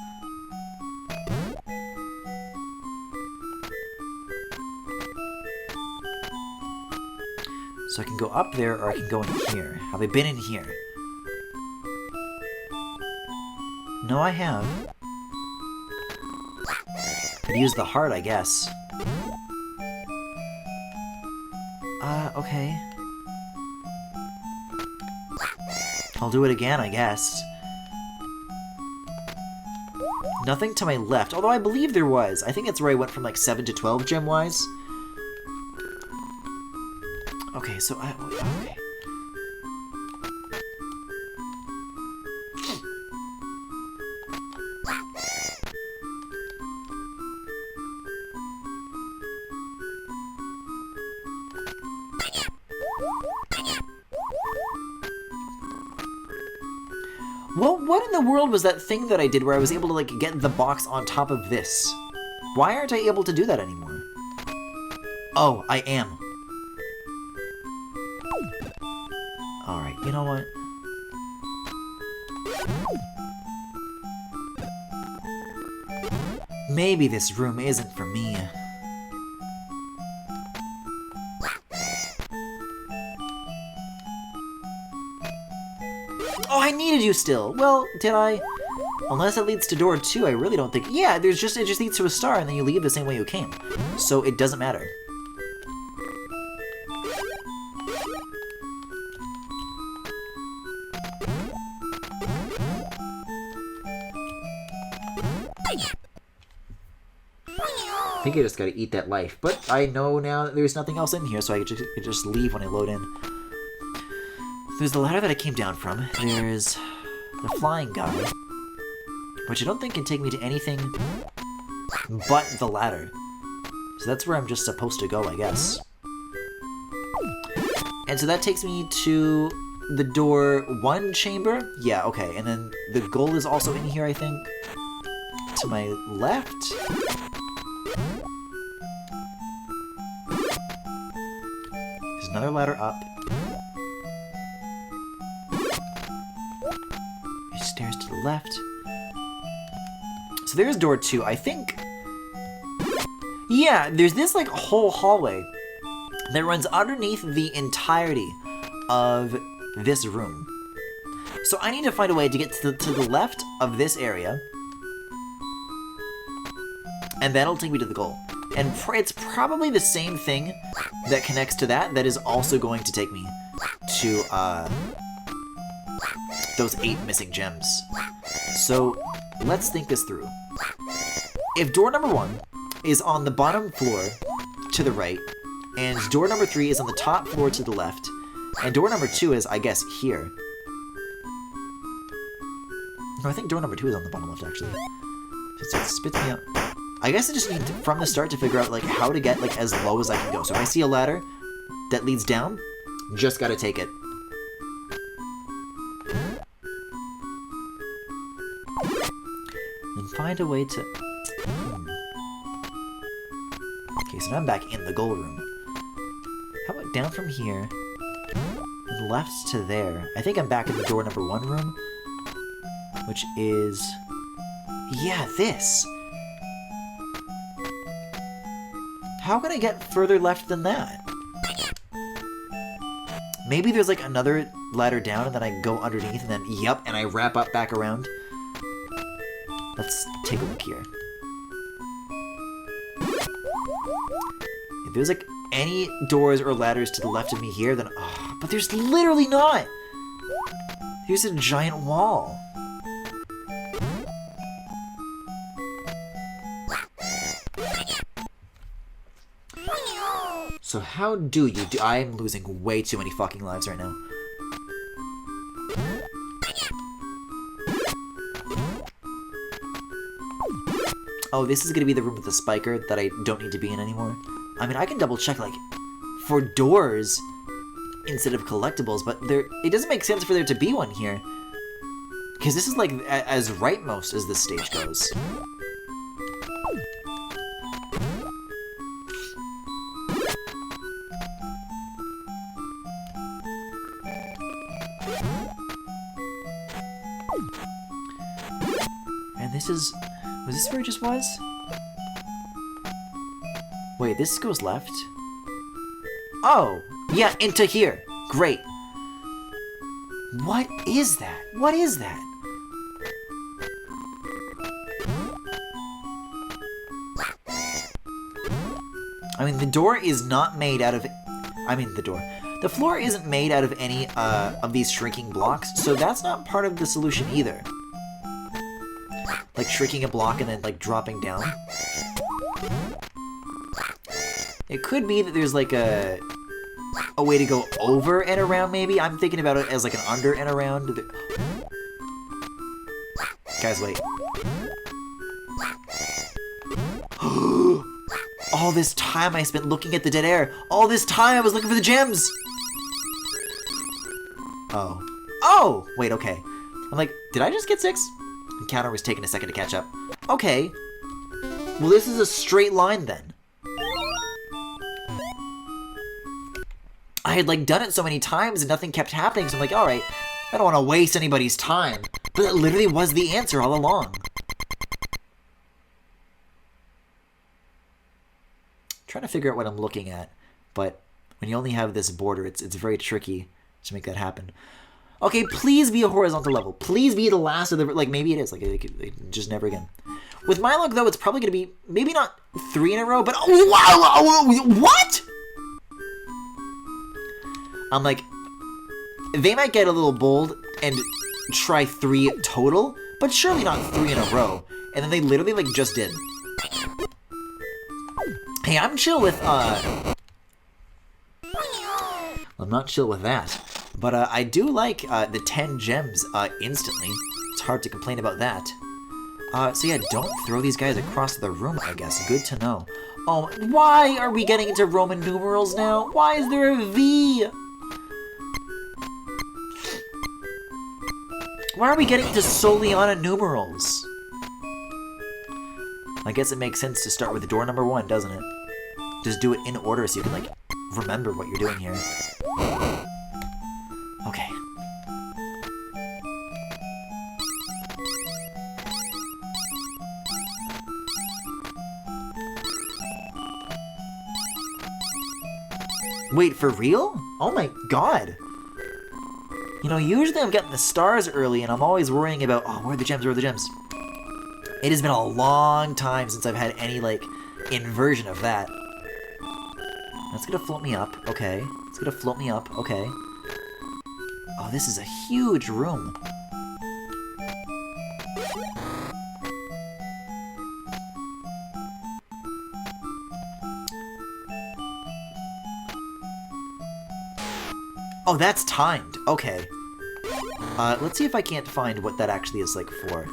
So I can go up there or I can go in here. Have I been in here? No, I have. Could use the heart, I guess. Okay. I'll do it again, I guess. Nothing to my left, although I believe there was. I think that's where I went from like 7 to 12 gem-wise. Okay, so okay. Well, what in the world was that thing that I did where I was able to, like, get the box on top of this? Why aren't I able to do that anymore? Oh, I am. Alright, you know what? Maybe this room isn't for me. Oh, I needed you still! Well, did I? Unless it leads to door 2, I really don't think... Yeah, it just leads to a star and then you leave the same way you came. So it doesn't matter. I think I just gotta eat that life, but I know now that there's nothing else in here, so I could just leave when I load in. There's the ladder that I came down from. There's the flying guy, which I don't think can take me to anything but the ladder. So that's where I'm just supposed to go, I guess. And so that takes me to the door 1 chamber. Yeah, okay. And then the gold is also in here, I think. To my left. There's another ladder up. Stairs to the left. So there's door 2. I think... Yeah, there's this, like, whole hallway that runs underneath the entirety of this room. So I need to find a way to get to the left of this area. And that'll take me to the goal. And it's probably the same thing that connects to that is also going to take me to, those 8 missing gems. So, let's think this through. If door number 1 is on the bottom floor to the right, and door number 3 is on the top floor to the left, and door number 2 is, I guess, here. No, I think door number 2 is on the bottom left, actually. It spits me out. I guess I just need to, from the start, to figure out, like, how to get, like, as low as I can go. So if I see a ladder that leads down, just gotta take it. And find a way to... Okay, so now I'm back in the gold room. How about down from here, and left to there? I think I'm back in the door number 1 room, which is... Yeah, this! How can I get further left than that? Maybe there's like another ladder down and then I go underneath and then, yep, and I wrap up back around. Let's take a look here. If there's like any doors or ladders to the left of me here, then, oh, but there's literally not! Here's a giant wall. So how do you do? I'm losing way too many fucking lives right now. Oh, this is gonna be the room with the spiker that I don't need to be in anymore. I mean, I can double check, like, for doors instead of collectibles, but it doesn't make sense for there to be one here. Because this is like as rightmost as this stage goes. And this is... Was this where it just was? Wait, this goes left? Oh! Yeah, into here! Great! What is that? What is that? I mean, the door is not made out of... I mean, the door. The floor isn't made out of any of these shrinking blocks, so that's not part of the solution either. Like shrinking a block and then like dropping down. It could be that there's like a way to go over and around, maybe? I'm thinking about it as like an under and around. Guys, wait. All this time I spent looking at the dead air. All this time I was looking for the gems. Oh. Oh! Wait, okay. I'm like, did I just get 6? The counter was taking a second to catch up. Okay. Well, this is a straight line then. I had like done it so many times and nothing kept happening, so I'm like, alright, I don't want to waste anybody's time. But it literally was the answer all along. Trying to figure out what I'm looking at, but when you only have this border, it's very tricky to make that happen. Okay, please be a horizontal level. Please be the last of the... Like, maybe it is. Like, just never again. With my luck, though, it's probably going to be... Maybe not 3 in a row, but... Oh, wow! What?! I'm like... They might get a little bold and try 3 total, but surely not 3 in a row. And then they literally, like, just did. Hey, I'm chill with, I'm not chill with that. But, I do like, the 10 gems, instantly. It's hard to complain about that. So yeah, don't throw these guys across the room, I guess. Good to know. Oh, why are we getting into Roman numerals now? Why is there a V? Why are we getting into Soliana numerals? I guess it makes sense to start with door number 1, doesn't it? Just do it in order so you can, like, remember what you're doing here. Okay. Wait, for real? Oh my god! You know, usually I'm getting the stars early and I'm always worrying about, oh, where are the gems, where are the gems? It has been a long time since I've had any, like, inversion of that. That's gonna float me up, okay. It's gonna float me up, okay. Oh, this is a huge room. Oh, that's timed. Okay. Let's see if I can't find what that actually is, like, for.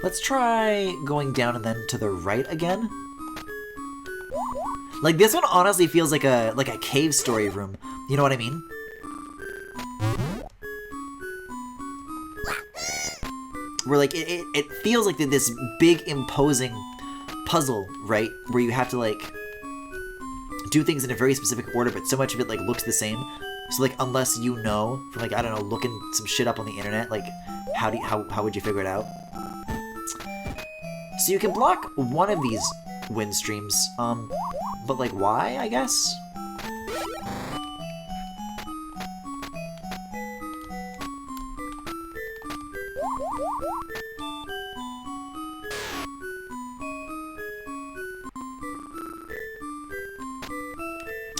Let's try going down and then to the right again. Like, this one honestly feels like a cave story room. You know what I mean? Where, like, it feels like this big, imposing puzzle, right? Where you have to, like, do things in a very specific order, but so much of it, like, looks the same. So, like, unless you know, from, like, I don't know, looking some shit up on the internet, like, how would you figure it out? So you can block one of these wind streams, but, like, why, I guess?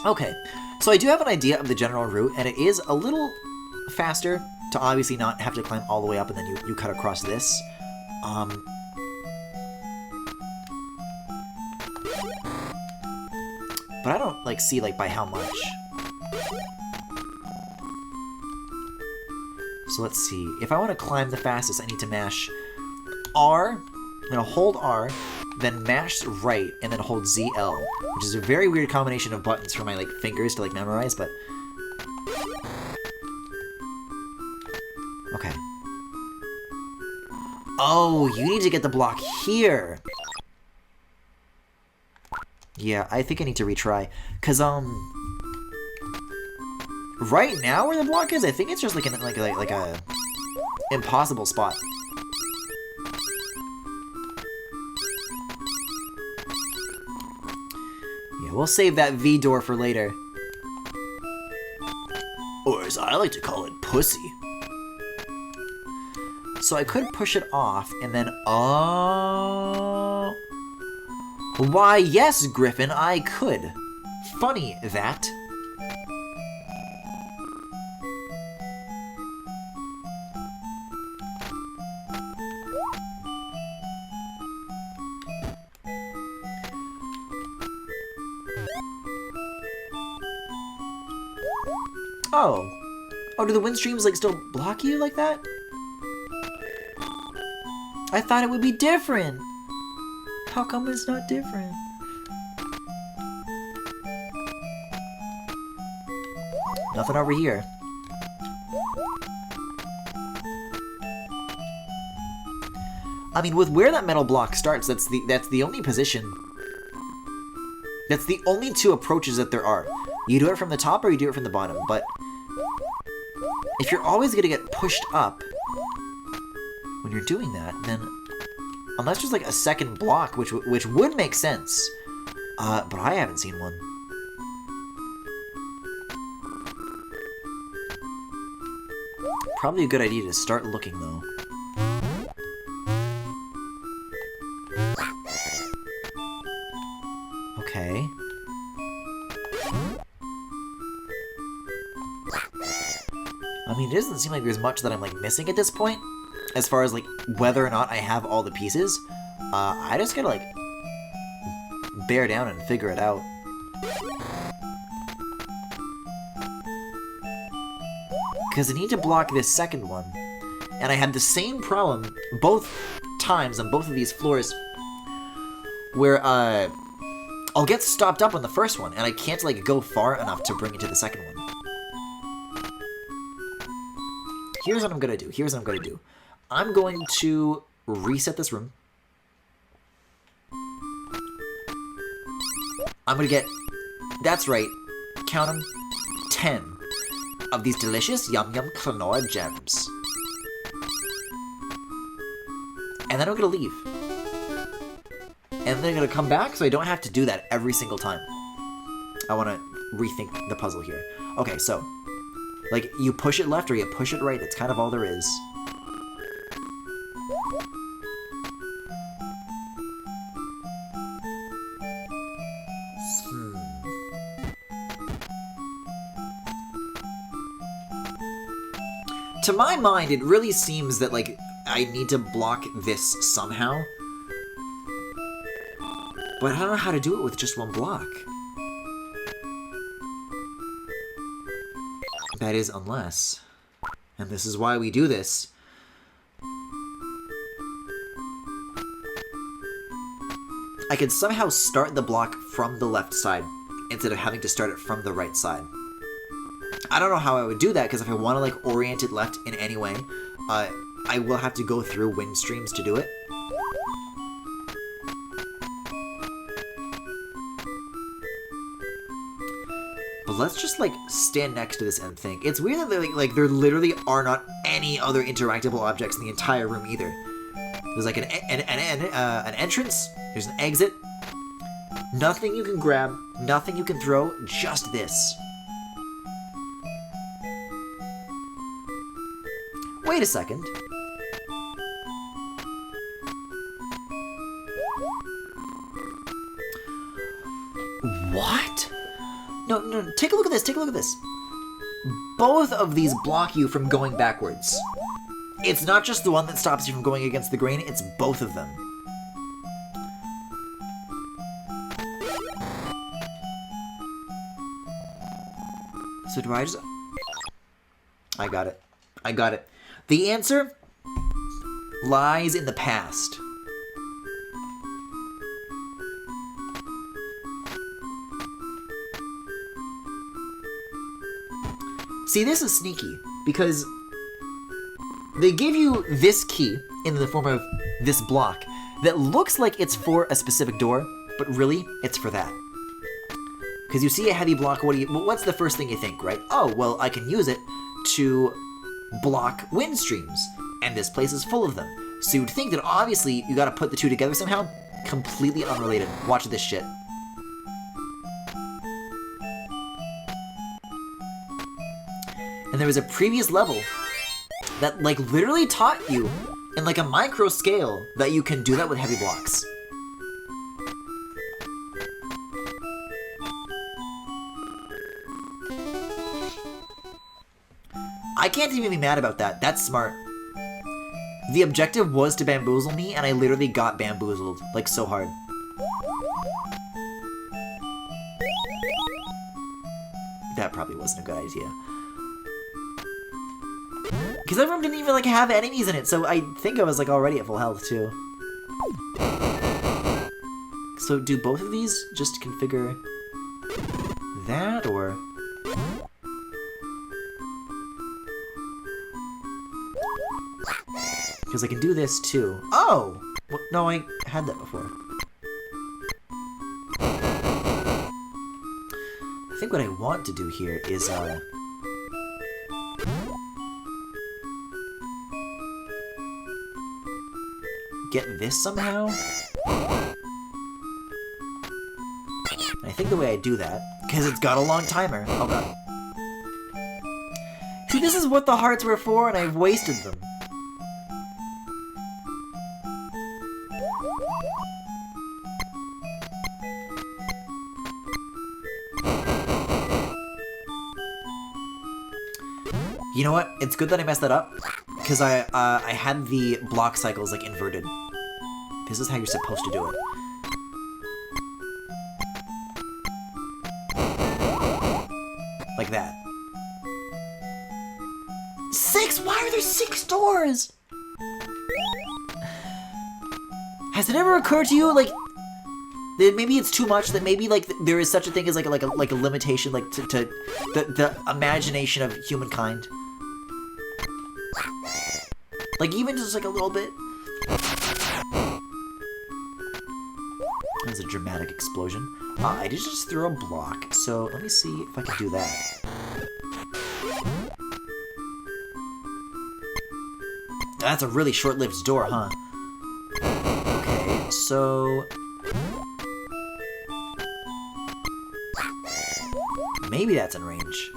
Okay, so I do have an idea of the general route, and it is a little faster to obviously not have to climb all the way up and then you cut across this. But I don't, like, see, like, by how much. So let's see. If I want to climb the fastest, I need to mash R. I'm going to hold R, then mash right, and then hold ZL, which is a very weird combination of buttons for my, like, fingers to, like, memorize, but... Okay. Oh, you need to get the block here! Yeah, I think I need to retry. Because, right now where the block is, I think it's just, like, a impossible spot. Yeah, we'll save that V door for later. Or as I like to call it, pussy. So I could push it off, and then, oh... Why, yes, Griffin, I could. Funny, that. Oh. Oh, do the wind streams, like, still block you like that? I thought it would be different. How come it's not different? Nothing over here. I mean, with where that metal block starts, that's the only position. That's the only two approaches that there are. You do it from the top or you do it from the bottom, but if you're always gonna get pushed up when you're doing that, then unless there's like a second block, which would make sense, but I haven't seen one. Probably a good idea to start looking though. Okay. I mean, it doesn't seem like there's much that I'm, like, missing at this point, as far as, like, whether or not I have all the pieces. I just gotta, like, bear down and figure it out. Because I need to block this second one, and I had the same problem both times on both of these floors, where, I'll get stopped up on the first one, and I can't, like, go far enough to bring it to the second one. Here's what I'm gonna do. Here's what I'm gonna do. I'm going to reset this room. I'm gonna get, that's right, count them, 10 of these delicious Yum Yum Klonoa gems. And then I'm gonna leave. And then I'm gonna come back so I don't have to do that every single time. I wanna rethink the puzzle here. Okay, so, like, you push it left or you push it right, that's kind of all there is. To my mind, it really seems that, like, I need to block this somehow. But I don't know how to do it with just one block. That is, unless... And this is why we do this. I could somehow start the block from the left side, instead of having to start it from the right side. I don't know how I would do that, because if I want to, like, orient it left in any way, I will have to go through wind streams to do it. But let's just, like, stand next to this and think. It's weird that, there literally are not any other interactable objects in the entire room either. There's, like, an entrance, there's an exit, nothing you can grab, nothing you can throw, just this. Wait a second. What? No, take a look at this, take a look at this. Both of these block you from going backwards. It's not just the one that stops you from going against the grain, it's both of them. So do I just... I got it. I got it. The answer lies in the past. See, this is sneaky, because they give you this key in the form of this block that looks like it's for a specific door, but really, it's for that. Because you see a heavy block, what's the first thing you think, right? Oh, well, I can use it to block wind streams, and this place is full of them. So you'd think that obviously you gotta put the two together somehow. Completely unrelated. Watch this shit. And there was a previous level that, like, literally taught you in, like, a micro scale that you can do that with heavy blocks. I can't even be mad about that. That's smart. The objective was to bamboozle me, and I literally got bamboozled, like, so hard. That probably wasn't a good idea. Because that room didn't even, like, have enemies in it, so I think I was, like, already at full health, too. So do both of these just configure that, or... Because I can do this, too. Oh! Well, no, I had that before. I think what I want to do here is, get this somehow? I think the way I do that, because it's got a long timer. Oh god. See, this is what the hearts were for, and I've wasted them. You know what? It's good that I messed that up, because I had the block cycles, like, inverted. This is how you're supposed to do it. Like that. 6? Why are there 6 doors? Has it ever occurred to you, like, that maybe it's too much, that maybe, like, there is such a thing as, like a limitation, like, to the imagination of humankind? Like, even just, like, a little bit. That was a dramatic explosion. I did just throw a block, so let me see if I can do that. That's a really short-lived door, huh? Okay, so... maybe that's in range.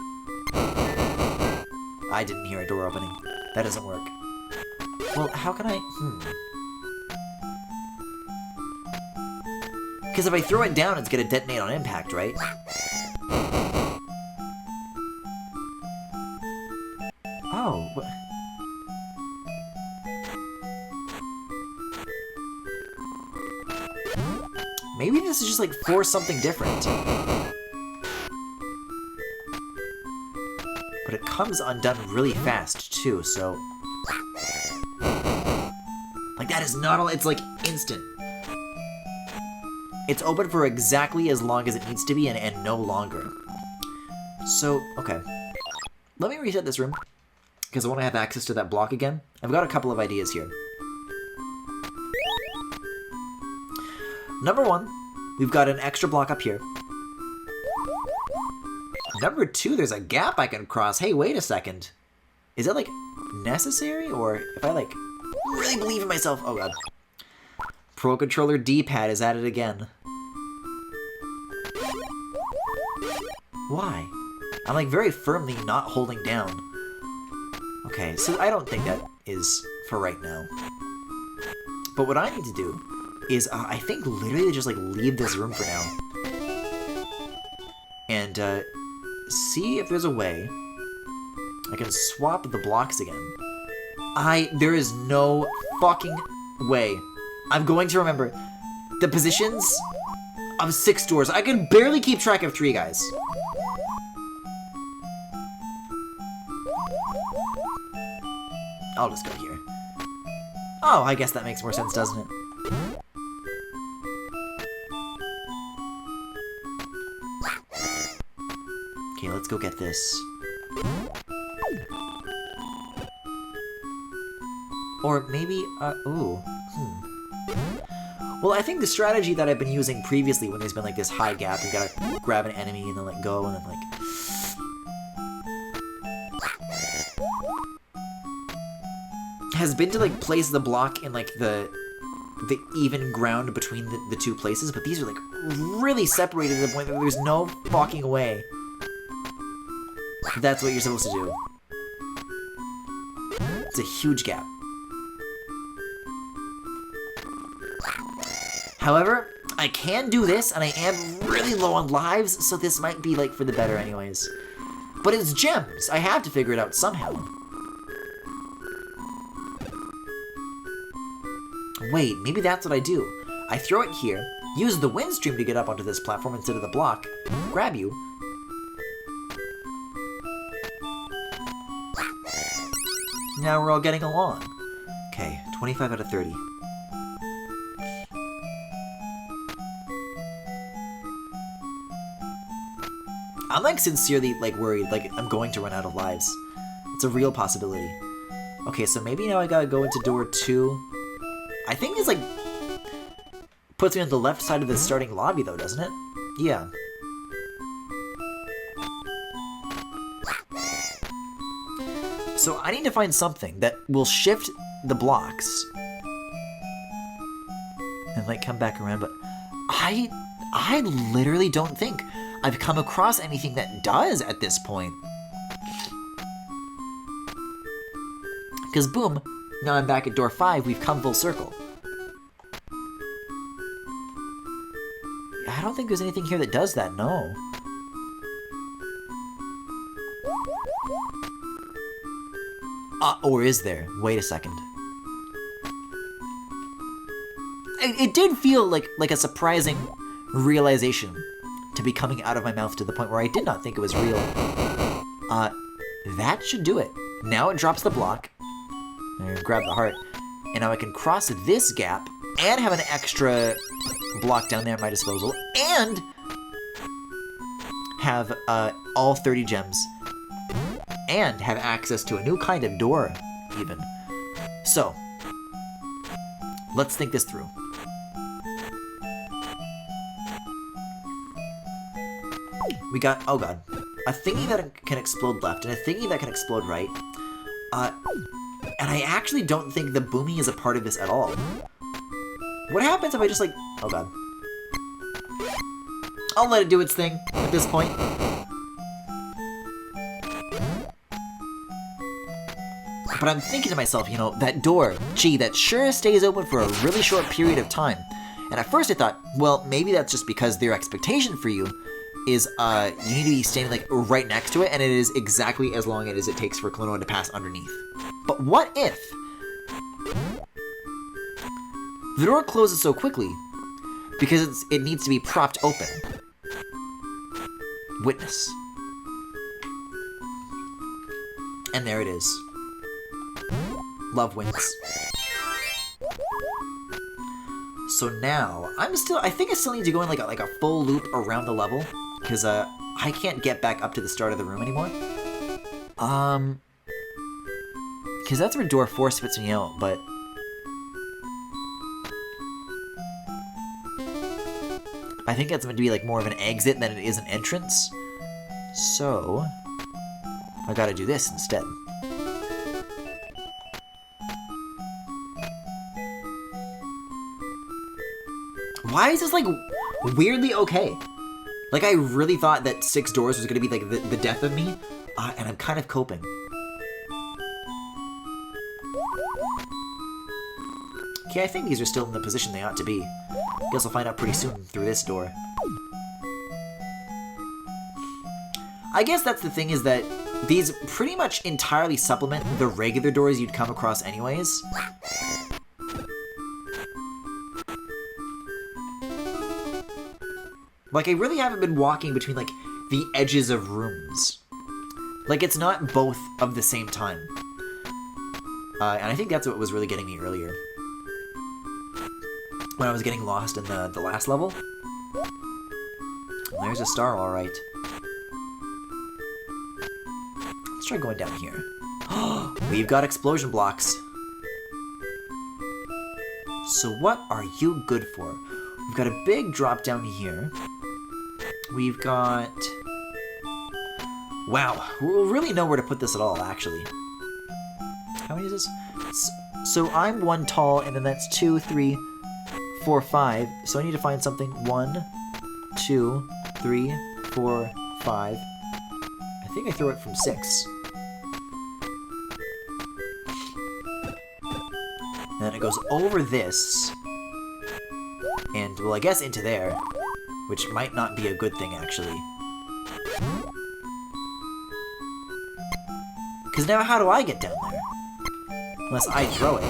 I didn't hear a door opening. That doesn't work. Well, how can I... Because if I throw it down, it's gonna detonate on impact, right? Oh, what? Maybe this is just, like, for something different. But it comes undone really fast, too, so... like, that is not all... it's, like, instant. It's open for exactly as long as it needs to be, and no longer. So, okay. Let me reset this room, because I want to have access to that block again. I've got a couple of ideas here. Number 1, we've got an extra block up here. Number 2, there's a gap I can cross. Hey, wait a second. Is that, like, necessary? Or if I, like, really believe in myself... oh, God. Pro Controller D-pad is at it again. Why? I'm, like, very firmly not holding down. Okay, so I don't think that is for right now. But what I need to do is, I think, literally just, like, leave this room for now. And, see if there's a way I can swap the blocks again. There is no fucking way I'm going to remember the positions of 6 doors. I can barely keep track of 3, guys. I'll just go here. Oh, I guess that makes more sense, doesn't it? Okay, let's go get this. Or maybe, ooh, Well, I think the strategy that I've been using previously when there's been, like, this high gap, you gotta grab an enemy and then let go, and then, like... has been to, like, place the block in, like, the even ground between the two places, but these are, like, really separated to the point that there's no walking away. That's what you're supposed to do. It's a huge gap. However, I can do this, and I am really low on lives, so this might be, like, for the better anyways. But it's gems. I have to figure it out somehow. Wait, maybe that's what I do. I throw it here, use the wind stream to get up onto this platform instead of the block, grab you. Now we're all getting along. Okay, 25 out of 30. I'm, like, sincerely, like, worried, like, I'm going to run out of lives. It's a real possibility. Okay, so maybe now I gotta go into door 2. I think this, like, puts me on the left side of the starting lobby, though, doesn't it? Yeah. So I need to find something that will shift the blocks and, like, come back around, but I literally don't think I've come across anything that does at this point. Because boom, now I'm back at door 5, we've come full circle. I don't think there's anything here that does that, no. Or is there? Wait a second. It did feel like a surprising realization to be coming out of my mouth to the point where I did not think it was real. That should do it. Now it drops the block. And grab the heart. And now I can cross this gap and have an extra block down there at my disposal. And have all 30 gems. And have access to a new kind of door, even. So, let's think this through. We got, oh god, a thingy that can explode left and a thingy that can explode right. And I actually don't think the boomy is a part of this at all. What happens if I just, like, oh god. I'll let it do its thing at this point. But I'm thinking to myself, you know, that door, gee, that sure stays open for a really short period of time. And at first I thought, well, maybe that's just because their expectation for you is you need to be standing, like, right next to it, and it is exactly as long as it takes for Klonoa to pass underneath. But what if the door closes so quickly because it needs to be propped open? Witness. And there it is. Love wins. So now, I think I still need to go in like a full loop around the level, because I can't get back up to the start of the room anymore. Because that's where door 4 spits me out, but I think that's meant to be like more of an exit than it is an entrance. So I gotta do this instead. Why is this, like, weirdly okay? Like, I really thought that 6 doors was gonna be, like, the death of me, and I'm kind of coping. Okay, I think these are still in the position they ought to be. Guess I'll find out pretty soon through this door. I guess that's the thing, is that these pretty much entirely supplement the regular doors you'd come across anyways. Like, I really haven't been walking between, like, the edges of rooms. Like, it's not both of the same time. And I think that's what was really getting me earlier. When I was getting lost in the last level. There's a star, alright. try going down here. We've got explosion blocks. So what are you good for? We've got a big drop down here. We've got... Wow, we'll really know where to put this at all, actually. How many is this? So I'm 1 tall, and then that's 2, 3, 4, 5. So I need to find something. 1, 2, 3, 4, 5. I think I throw it from 6. And then it goes over this. And, well, I guess into there. Which might not be a good thing, actually. Because now how do I get down there? Unless I throw it.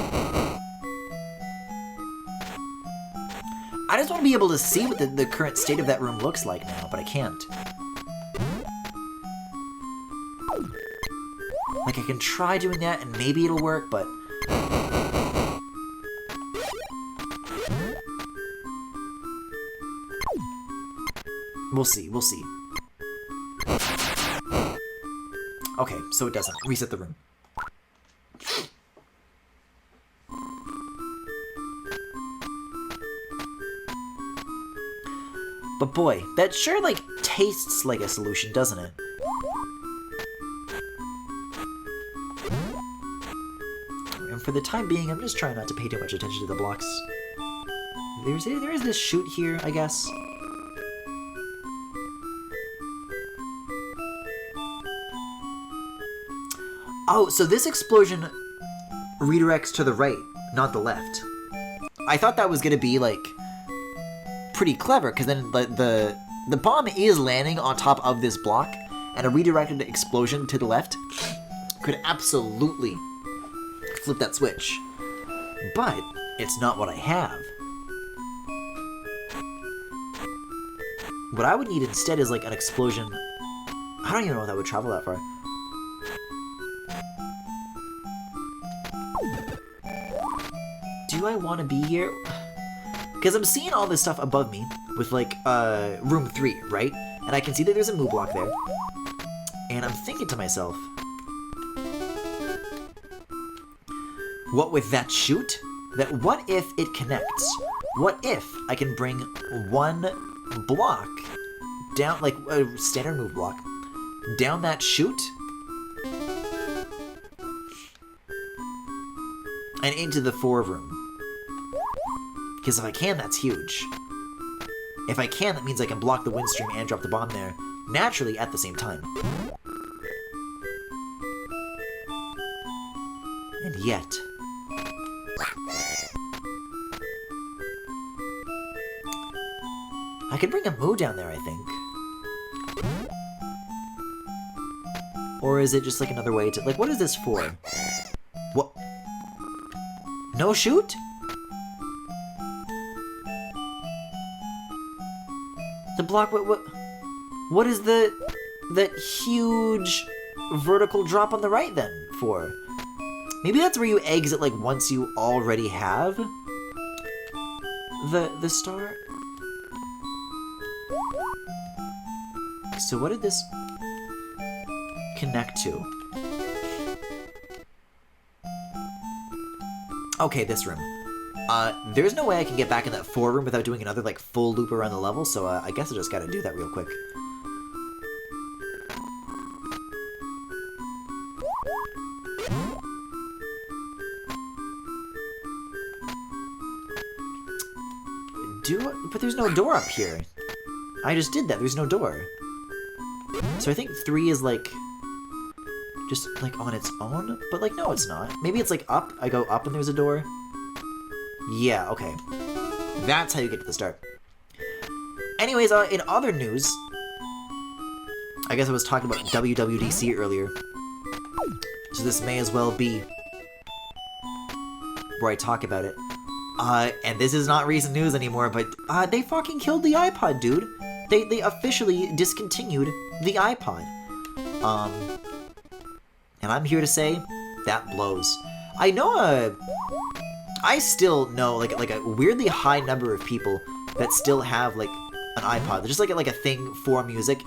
I just want to be able to see what the current state of that room looks like now, but I can't. Like, I can try doing that and maybe it'll work, but... We'll see, we'll see. Okay, so it doesn't. Reset the room. But boy, that sure, like, tastes like a solution, doesn't it? And for the time being, I'm just trying not to pay too much attention to the blocks. There is this chute here, I guess. Oh, so this explosion redirects to the right, not the left. I thought that was gonna be, like, pretty clever, because then the bomb is landing on top of this block, and a redirected explosion to the left could absolutely flip that switch. But it's not what I have. What I would need instead is, like, an explosion. I don't even know if that would travel that far. Do I want to be here? Because I'm seeing all this stuff above me with, like, room 3, right? And I can see that there's a move block there. And I'm thinking to myself, what with that chute? That what if it connects? What if I can bring 1 block down, like a standard move block, down that chute? And into the 4 room. Because if I can, that's huge. If I can, that means I can block the wind stream and drop the bomb there, naturally at the same time. And yet... I could bring a Moo down there, I think. Or is it just like another way to... Like, what is this for? What? No shoot? The block, what is that huge vertical drop on the right then for? Maybe that's where you exit, like, once you already have the star? So what did this connect to? Okay, this room. There's no way I can get back in that 4 room without doing another, like, full loop around the level, so I guess I just gotta do that real quick. But there's no door up here. I just did that, there's no door. So I think 3 is, like, just, like, on its own? But, like, no, it's not. Maybe it's, like, up. I go up and there's a door. Yeah, okay. That's how you get to the start. Anyways, in other news, I guess I was talking about WWDC earlier, so this may as well be where I talk about it. And this is not recent news anymore, but they fucking killed the iPod, dude. They officially discontinued the iPod. And I'm here to say, that blows. I know I still know like a weirdly high number of people that still have like an iPod. They're just like a thing for music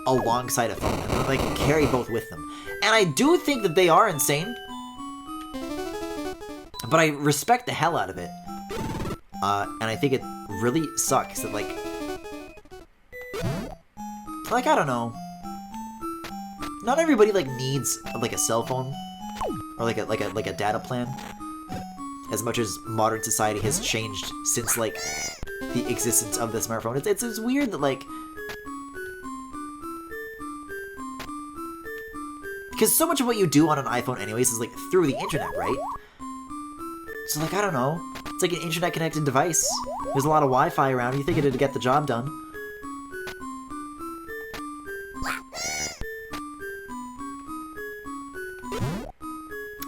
alongside a phone. like, carry both with them. And I do think that they are insane. But I respect the hell out of it. And I think it really sucks that, like, I don't know. Not everybody, like, needs, like, a cell phone. Or, like a data plan. As much as modern society has changed since, like, the existence of the smartphone. It's weird that, like... Because so much of what you do on an iPhone anyways is, like, through the internet, right? So, like, I don't know. It's like an internet-connected device. There's a lot of Wi-Fi around. You think it'd get the job done.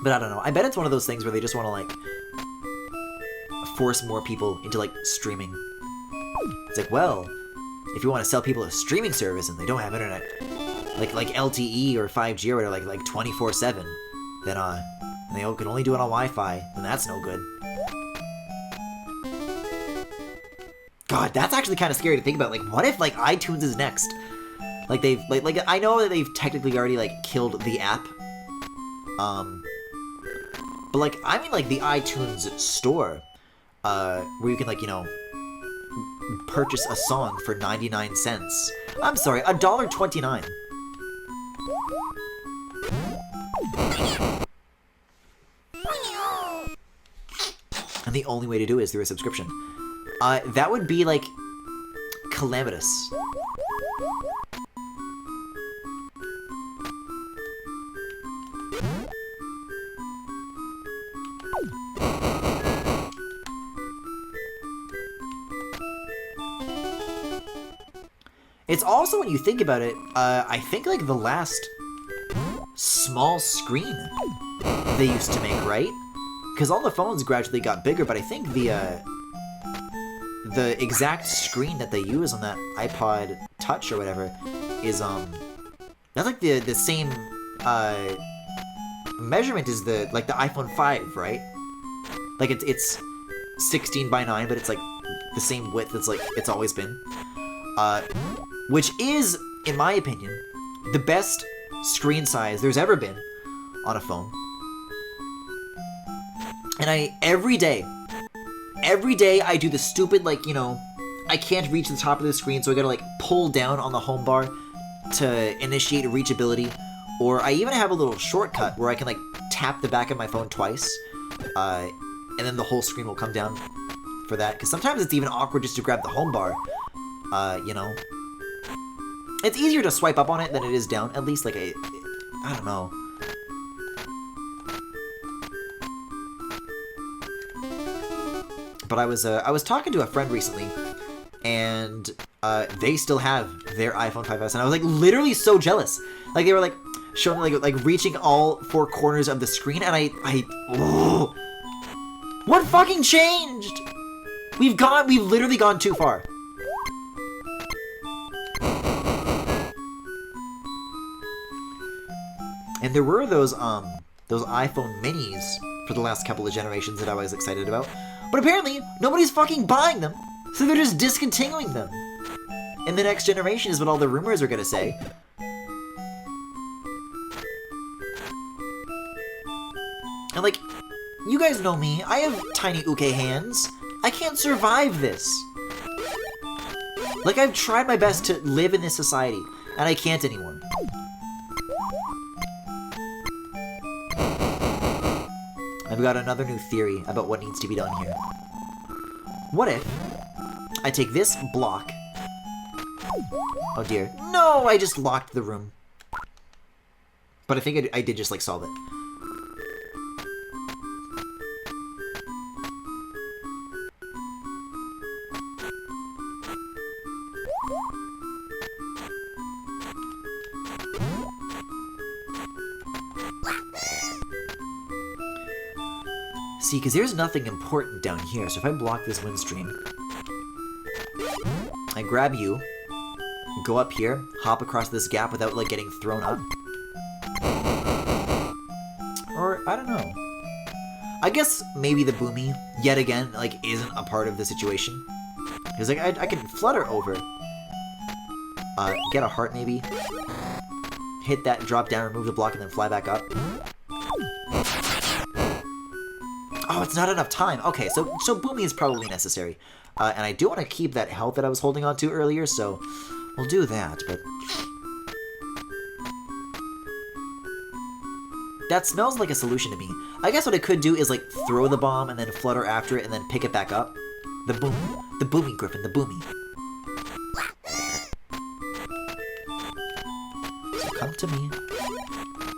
But I don't know. I bet it's one of those things where they just want to, like, force more people into, like, streaming. It's like, well, if you want to sell people a streaming service and they don't have internet, like LTE or 5G or whatever, like 24/7, then they can only do it on Wi-Fi, then that's no good. God, that's actually kind of scary to think about. Like, what if, like, iTunes is next? Like, they've, like I know that they've technically already, like, killed the app. But, like, I mean, like, the iTunes store, where you can, like, you know, purchase a song for 99 cents. I'm sorry, $1.29. And the only way to do it is through a subscription. That would be, like, calamitous. It's also, when you think about it, I think, like, the last small screen they used to make, right? Because all the phones gradually got bigger, but I think the exact screen that they use on that iPod Touch or whatever is, that's like the same, measurement as the iPhone 5, right? Like, it's 16 by 9, but it's, like, the same width as, like, it's always been. Which is, in my opinion, the best screen size there's ever been on a phone. And every day I do the stupid, like, you know, I can't reach the top of the screen, so I gotta, like, pull down on the home bar to initiate reachability. Or I even have a little shortcut where I can, like, tap the back of my phone twice, and then the whole screen will come down for that. Because sometimes it's even awkward just to grab the home bar, you know. It's easier to swipe up on it than it is down, at least, like, I don't know. But I was talking to a friend recently, and they still have their iPhone 5S, and I was, like, literally so jealous. Like, they were, like, showing me, like reaching all four corners of the screen, and oh, what fucking changed? We've literally gone too far. And there were those iPhone minis for the last couple of generations that I was excited about. But apparently, nobody's fucking buying them, so they're just discontinuing them. And the next generation is what all the rumors are gonna say. And, like, you guys know me, I have tiny uke hands. I can't survive this. Like, I've tried my best to live in this society, and I can't anymore. I've got another new theory about what needs to be done here. What if I take this block... Oh dear. No, I just locked the room. But I think I did just, like, solve it. See, because there's nothing important down here, so if I block this wind stream, I grab you, go up here, hop across this gap without, like, getting thrown up. Or, I don't know. I guess maybe the boomy, yet again, like, isn't a part of the situation. Because, like, I can flutter over. Get a heart, maybe. hit that, drop down, remove the block, and then fly back up. Oh, it's not enough time. Okay, so Boomy is probably necessary. And I do want to keep that health that I was holding on to earlier, so we'll do that, but... That smells like a solution to me. I guess what I could do is, like, throw the bomb and then flutter after it and then pick it back up. The Boomy, Griffin, the Boomy. So come to me.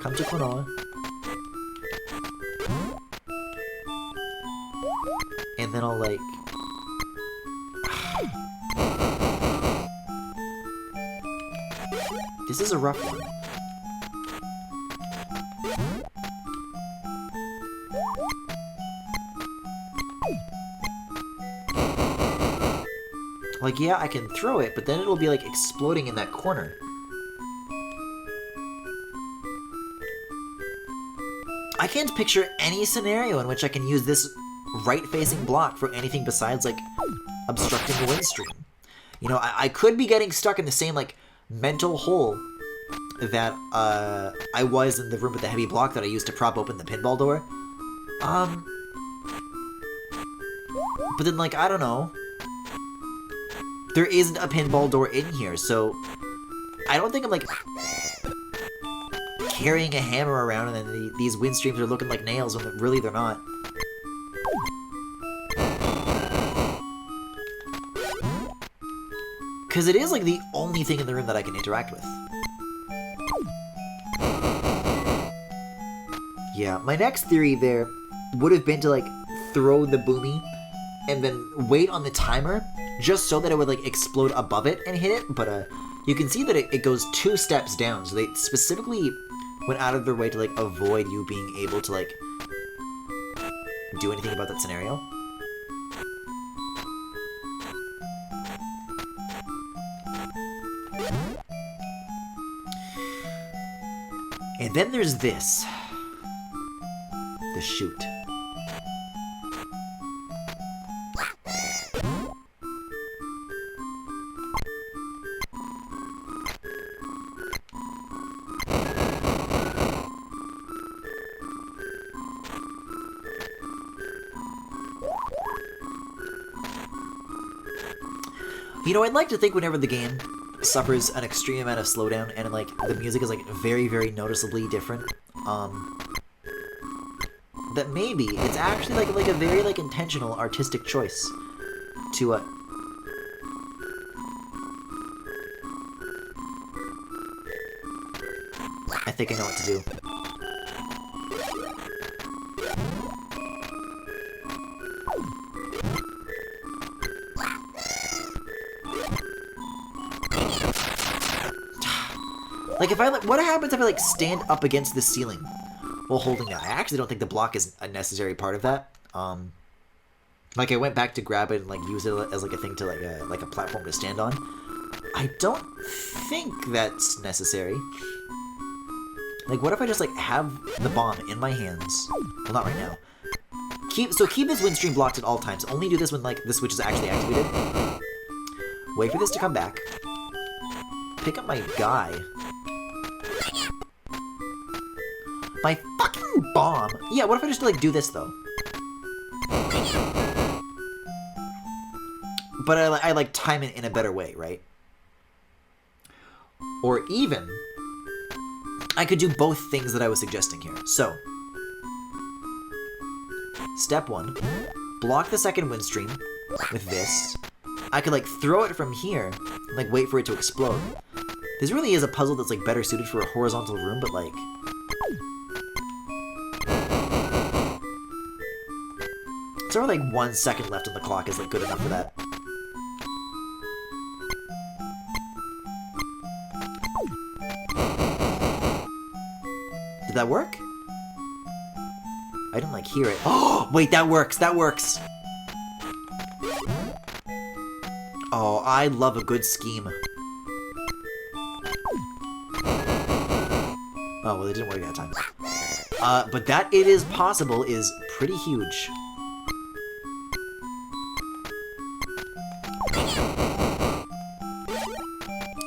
Come to Klonoa. And then I'll, like... This is a rough one. Like, yeah, I can throw it, but then it'll be, like, exploding in that corner. I can't picture any scenario in which I can use this right-facing block for anything besides, like, obstructing the wind stream. You know, I could be getting stuck in the same, like, mental hole that I was in the room with the heavy block that I used to prop open the pinball door. But then, like, I don't know. There isn't a pinball door in here, so I don't think I'm, like, carrying a hammer around and then these wind streams are looking like nails when really they're not. Because it is, like, the only thing in the room that I can interact with. Yeah, my next theory there would have been to, like, throw the Boomy and then wait on the timer just so that it would, like, explode above it and hit it. But you can see that it goes 2 steps down, so they specifically went out of their way to, like, avoid you being able to, like, do anything about that scenario. And then there's this. The chute. You know, I'd like to think whenever the game suffers an extreme amount of slowdown and, like, the music is, like, very, very noticeably different, that maybe it's actually, like a very, like, intentional artistic choice to, I think I know what to do. Like, if I, like, what happens if I, like, stand up against the ceiling while holding that? I actually don't think the block is a necessary part of that. Like, I went back to grab it and, like, use it as, like, a thing to, like a platform to stand on. I don't think that's necessary. Like, what if I just, like, have the bomb in my hands? Well, not right now. Keep this wind stream blocked at all times. Only do this when, like, the switch is actually activated. Wait for this to come back. Pick up my guy. My fucking bomb! Yeah, what if I just, like, do this, though? But I like, time it in a better way, right? Or even, I could do both things that I was suggesting here. So, step 1, block the second wind stream with this. I could, like, throw it from here and, like, wait for it to explode. This really is a puzzle that's, like, better suited for a horizontal room, but, like... Sort of, like, 1 second left on the clock is, like, good enough for that. Did that work? I didn't, like, hear it. Oh, wait, that works! That works! Oh, I love a good scheme. Oh, well, it didn't work that time. But that it is possible is pretty huge.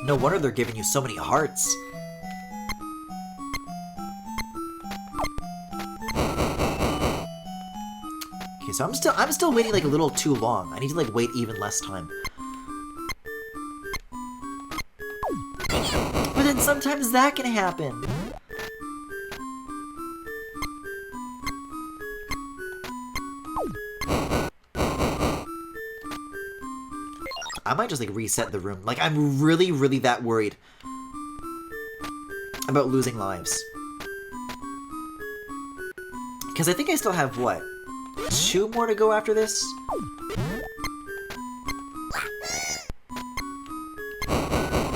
No wonder they're giving you so many hearts. So I'm still waiting like a little too long. I need to like wait even less time. But then sometimes that can happen. I might just like reset the room. Like I'm really, really that worried about losing lives. Because I think I still have what? 2 more to go after this?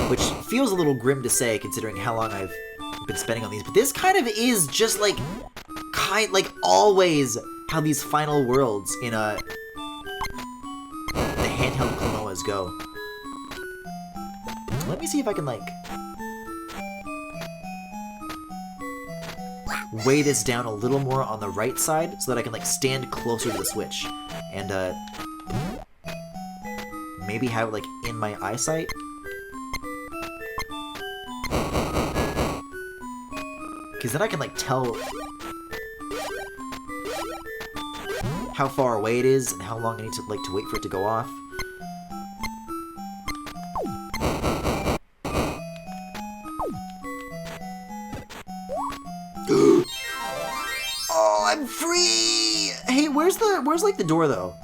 Which feels a little grim to say considering how long I've been spending on these, but this kind of is just like always how these final worlds in the handheld Klonoas go. Let me see if I can like weigh this down a little more on the right side so that I can like stand closer to the switch and maybe have it like in my eyesight. Because then I can like tell how far away it is and how long I need to like to wait for it to go off. Oh, I'm free! Hey, where's like the door though?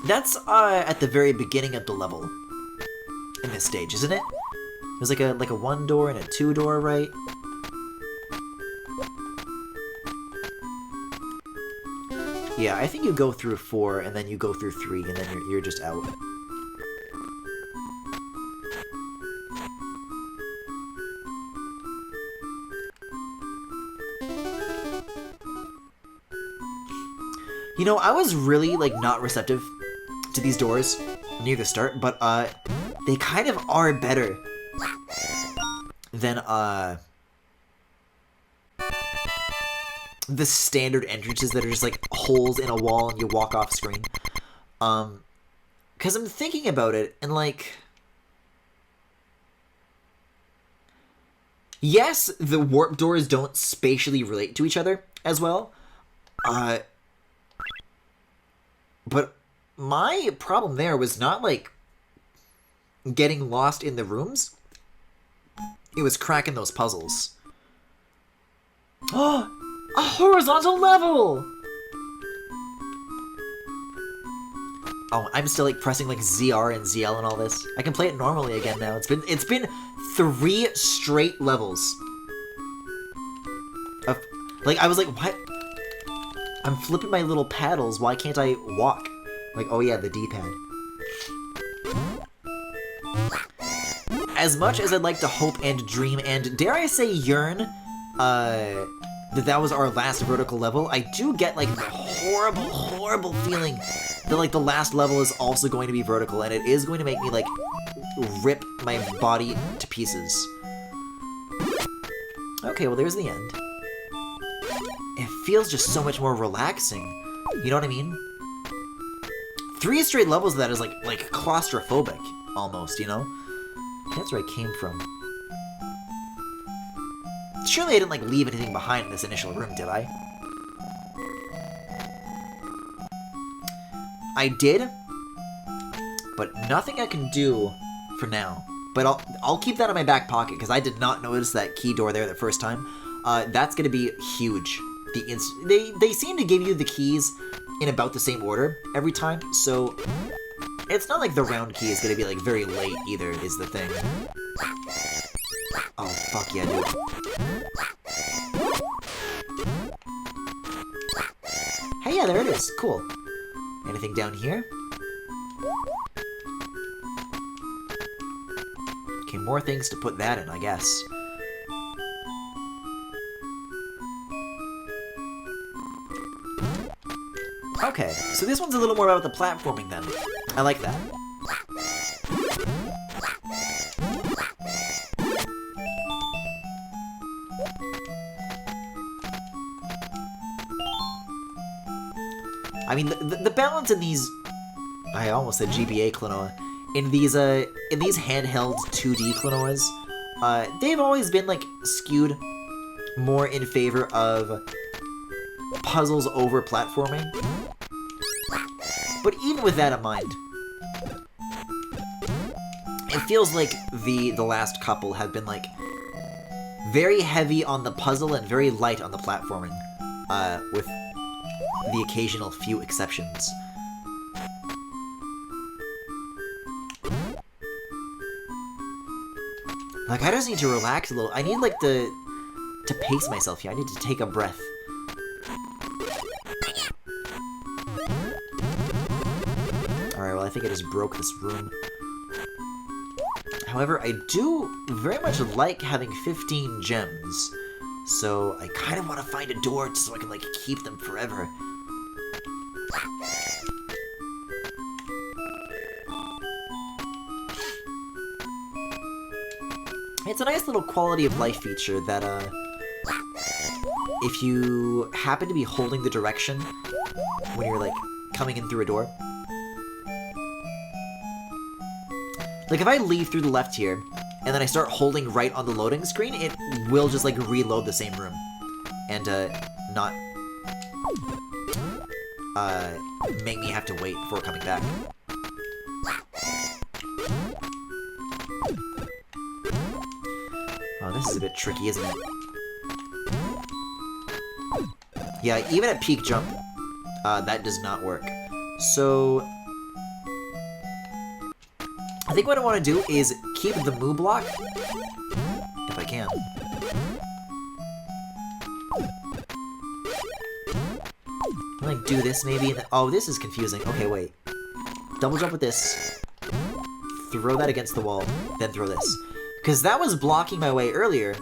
That's at the very beginning of the level in this stage, isn't it? There's like a 1 door and a 2 door, right? Yeah, I think you go through 4 and then you go through 3 and then you're just out. You know, I was really, like, not receptive to these doors near the start, but, they kind of are better than, the standard entrances that are just, like, holes in a wall and you walk off screen. Because I'm thinking about it, and, like... Yes, the warp doors don't spatially relate to each other as well, but my problem there was not, like, getting lost in the rooms. It was cracking those puzzles. Oh! A horizontal level! Oh, I'm still, like, pressing, like, ZR and ZL and all this. I can play it normally again now. It's been 3 straight levels. Like, I was like, what? I'm flipping my little paddles. Why can't I walk? Like, oh yeah, the D-pad. As much as I'd like to hope and dream and, dare I say, yearn, that was our last vertical level, I do get, like, the horrible, horrible feeling that, like, the last level is also going to be vertical, and it is going to make me, like, rip my body to pieces. Okay, well, there's the end. It feels just so much more relaxing. You know what I mean? 3 straight levels of that is, like claustrophobic, almost, you know? That's where I came from. Surely I didn't, like, leave anything behind in this initial room, did I? I did, but nothing I can do for now. But I'll keep that in my back pocket, because I did not notice that key door there the first time. That's going to be huge. They seem to give you the keys in about the same order every time, so it's not like the round key is going to be, like, very late either, is the thing. Oh, fuck yeah, dude. Hey, yeah, there it is. Cool. Anything down here? Okay, more things to put that in, I guess. Okay, so this one's a little more about the platforming then. I like that. I mean, the balance in these... I almost said GBA Klonoa. In these handheld 2D Klonoas, they've always been, like, skewed more in favor of puzzles over platforming. But even with that in mind, it feels like the last couple have been, like, very heavy on the puzzle and very light on the platforming, with the occasional few exceptions. Like, I just need to relax a little. I need, like, to pace myself here. I need to take a breath. Alright, well, I think I just broke this room. However, I do very much like having 15 gems. So, I kind of want to find a door so I can, like, keep them forever. It's a nice little quality of life feature that, if you happen to be holding the direction when you're, like, coming in through a door. Like, if I leave through the left here, and then I start holding right on the loading screen, it will just, like, reload the same room. And, not, make me have to wait before coming back. Oh, this is a bit tricky, isn't it? Yeah, even at peak jump, that does not work. So, I think what I want to do is keep the Moo block, if I can. Like, do this maybe, and then, oh, this is confusing. Okay, wait. Double jump with this. Throw that against the wall, then throw this. Because that was blocking my way earlier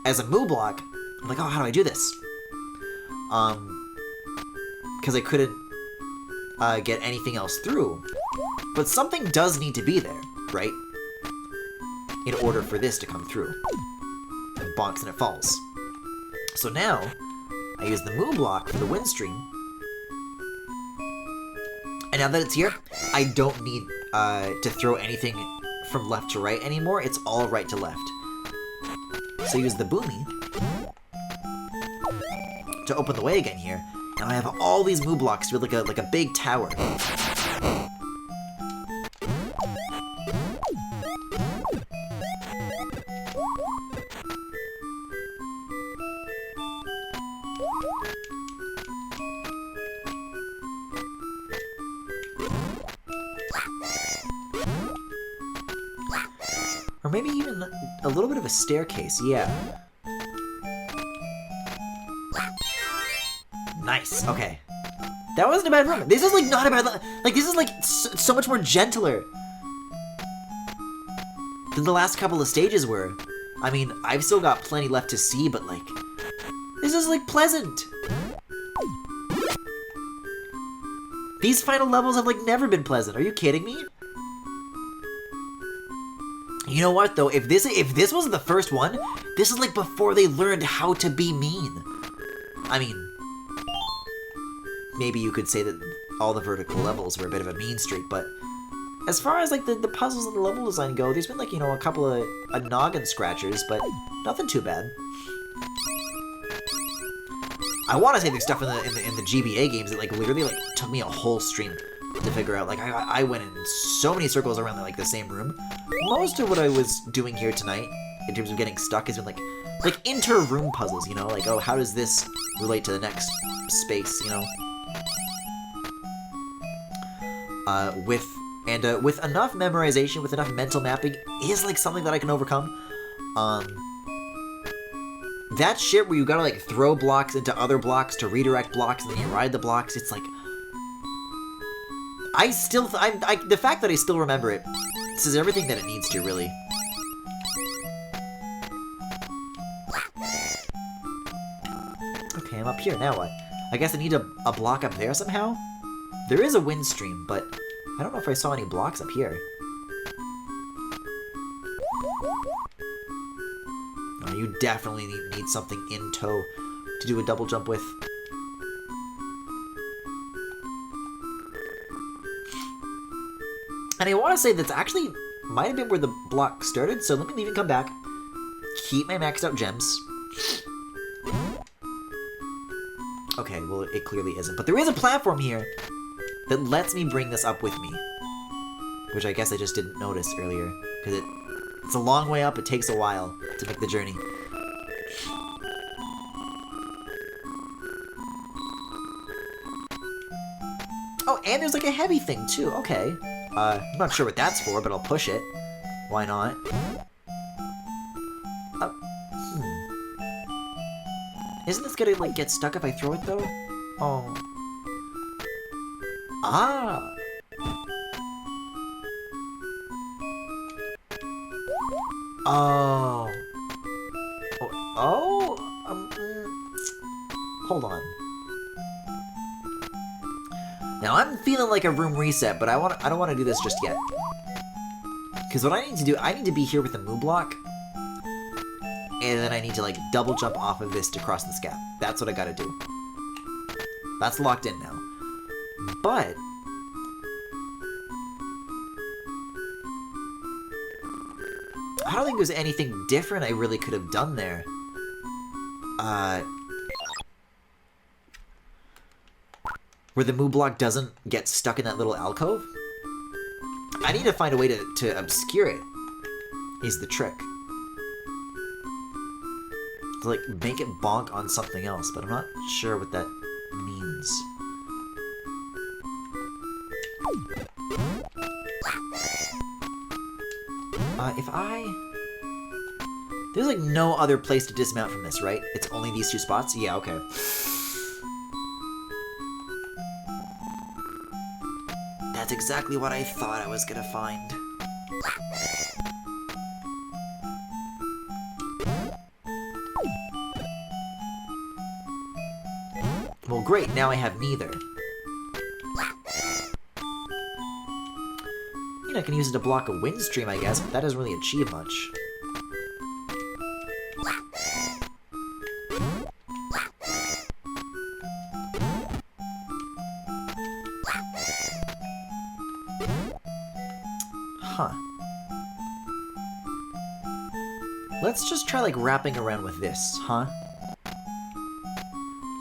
as a Moo block. I'm like, oh, how do I do this? Because I couldn't get anything else through. But something does need to be there, right? In order for this to come through. And bonks and it falls. So now, I use the Moo block for the wind stream. And now that it's here, I don't need to throw anything from left to right anymore. It's all right to left. So use the Boomy to open the way again here. Now I have all these Moo blocks to build like a big tower. Or maybe even a little bit of a staircase, yeah. Nice, okay. That wasn't a bad room. This is, like, not a bad... Like, this is, like, so much more gentler than the last couple of stages were. I mean, I've still got plenty left to see, but, like, this is, like, pleasant. These final levels have, like, never been pleasant. Are you kidding me? You know what, though? If this wasn't the first one, this is, like, before they learned how to be mean. I mean, maybe you could say that all the vertical levels were a bit of a mean streak, but as far as, like, the puzzles and the level design go, there's been, like, you know, a couple of noggin scratchers, but nothing too bad. I want to say there's stuff in the GBA games that, like, literally, like, took me a whole stream to figure out. Like, I went in so many circles around, like, the same room. Most of what I was doing here tonight, in terms of getting stuck, has been, like inter-room puzzles, you know? Like, oh, how does this relate to the next space, you know? With enough memorization, with enough mental mapping, is, like, something that I can overcome. That shit where you gotta, like, throw blocks into other blocks to redirect blocks, and then you ride the blocks, it's like... the fact that I still remember it says everything that it needs to, really. Okay, I'm up here, now what? I guess I need a block up there somehow? There is a wind stream, but I don't know if I saw any blocks up here. Oh, you definitely need something in tow to do a double jump with. And I want to say that's actually might have been where the block started, so let me leave and come back. Keep my maxed out gems. Okay, well, it clearly isn't. But there is a platform here that lets me bring this up with me. Which I guess I just didn't notice earlier. Because it's a long way up, it takes a while to make the journey. Oh, and there's like a heavy thing too, okay. I'm not sure what that's for, but I'll push it. Why not? Isn't this gonna, like, get stuck if I throw it, though? Oh. Ah! Oh. Oh? Hold on. Now, I'm feeling like a room reset, but I don't want to do this just yet. Because what I need to do, I need to be here with the moo block. And then I need to, like, double jump off of this to cross this gap. That's what I gotta do. That's locked in now. But I don't think there's anything different I really could have done there. Where the moo block doesn't get stuck in that little alcove? I need to find a way to obscure it, is the trick. To, like, make it bonk on something else, but I'm not sure what that means. If I... There's, like, no other place to dismount from this, right? It's only these two spots? Yeah, okay. That's exactly what I thought I was gonna find. Well, great, now I have neither. You know, I can use it to block a wind stream, I guess, but that doesn't really achieve much. Huh. Let's just try, like, wrapping around with this, huh?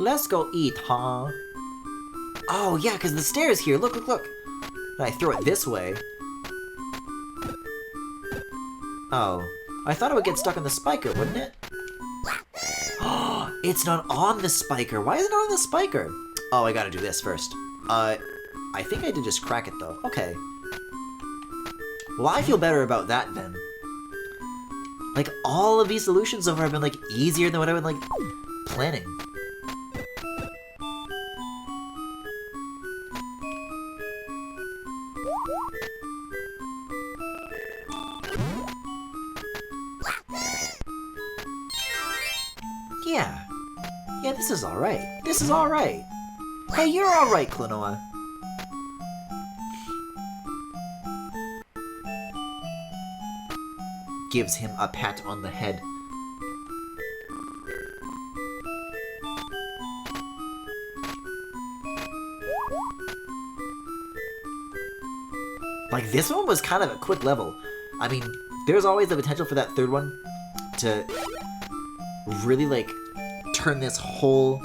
Let's go eat, huh? Oh, yeah, because the stairs here. Look, look, look. When I throw it this way. Oh. I thought it would get stuck on the spiker, wouldn't it? Oh, it's not on the spiker. Why is it not on the spiker? Oh, I gotta do this first. I think I did just crack it, though. Okay. Well, I feel better about that, then. Like, all of these solutions so far have been, like, easier than what I would, like, planning. Yeah. Yeah, this is alright. This is alright. Hey, you're alright, Klonoa. Gives him a pat on the head. Like, this one was kind of a quick level. I mean, there's always the potential for that third one to really, like, turn this whole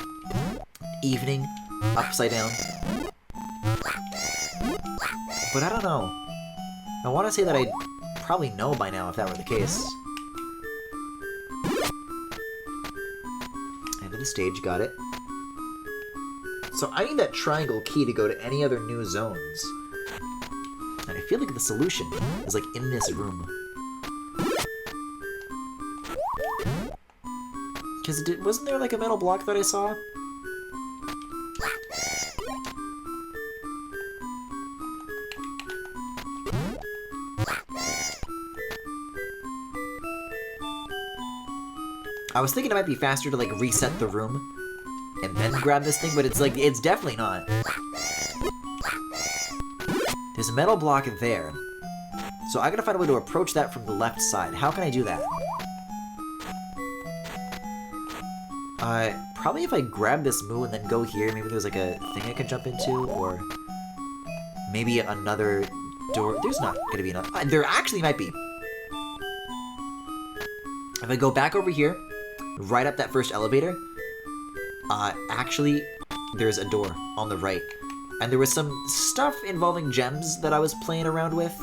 evening upside down. But I don't know. I want to say that I probably know by now if that were the case. End of the stage, got it. So I need that triangle key to go to any other new zones. And I feel like the solution is, like, in this room. Because wasn't there, like, a metal block that I saw? I was thinking it might be faster to, like, reset the room and then grab this thing, but it's, like, it's definitely not. There's a metal block there. So I gotta find a way to approach that from the left side. How can I do that? Probably if I grab this moo and then go here, maybe there's, like, a thing I can jump into, or maybe another door. There's not gonna be enough. There actually might be. If I go back over here, right up that first elevator, actually, there's a door on the right. And there was some stuff involving gems that I was playing around with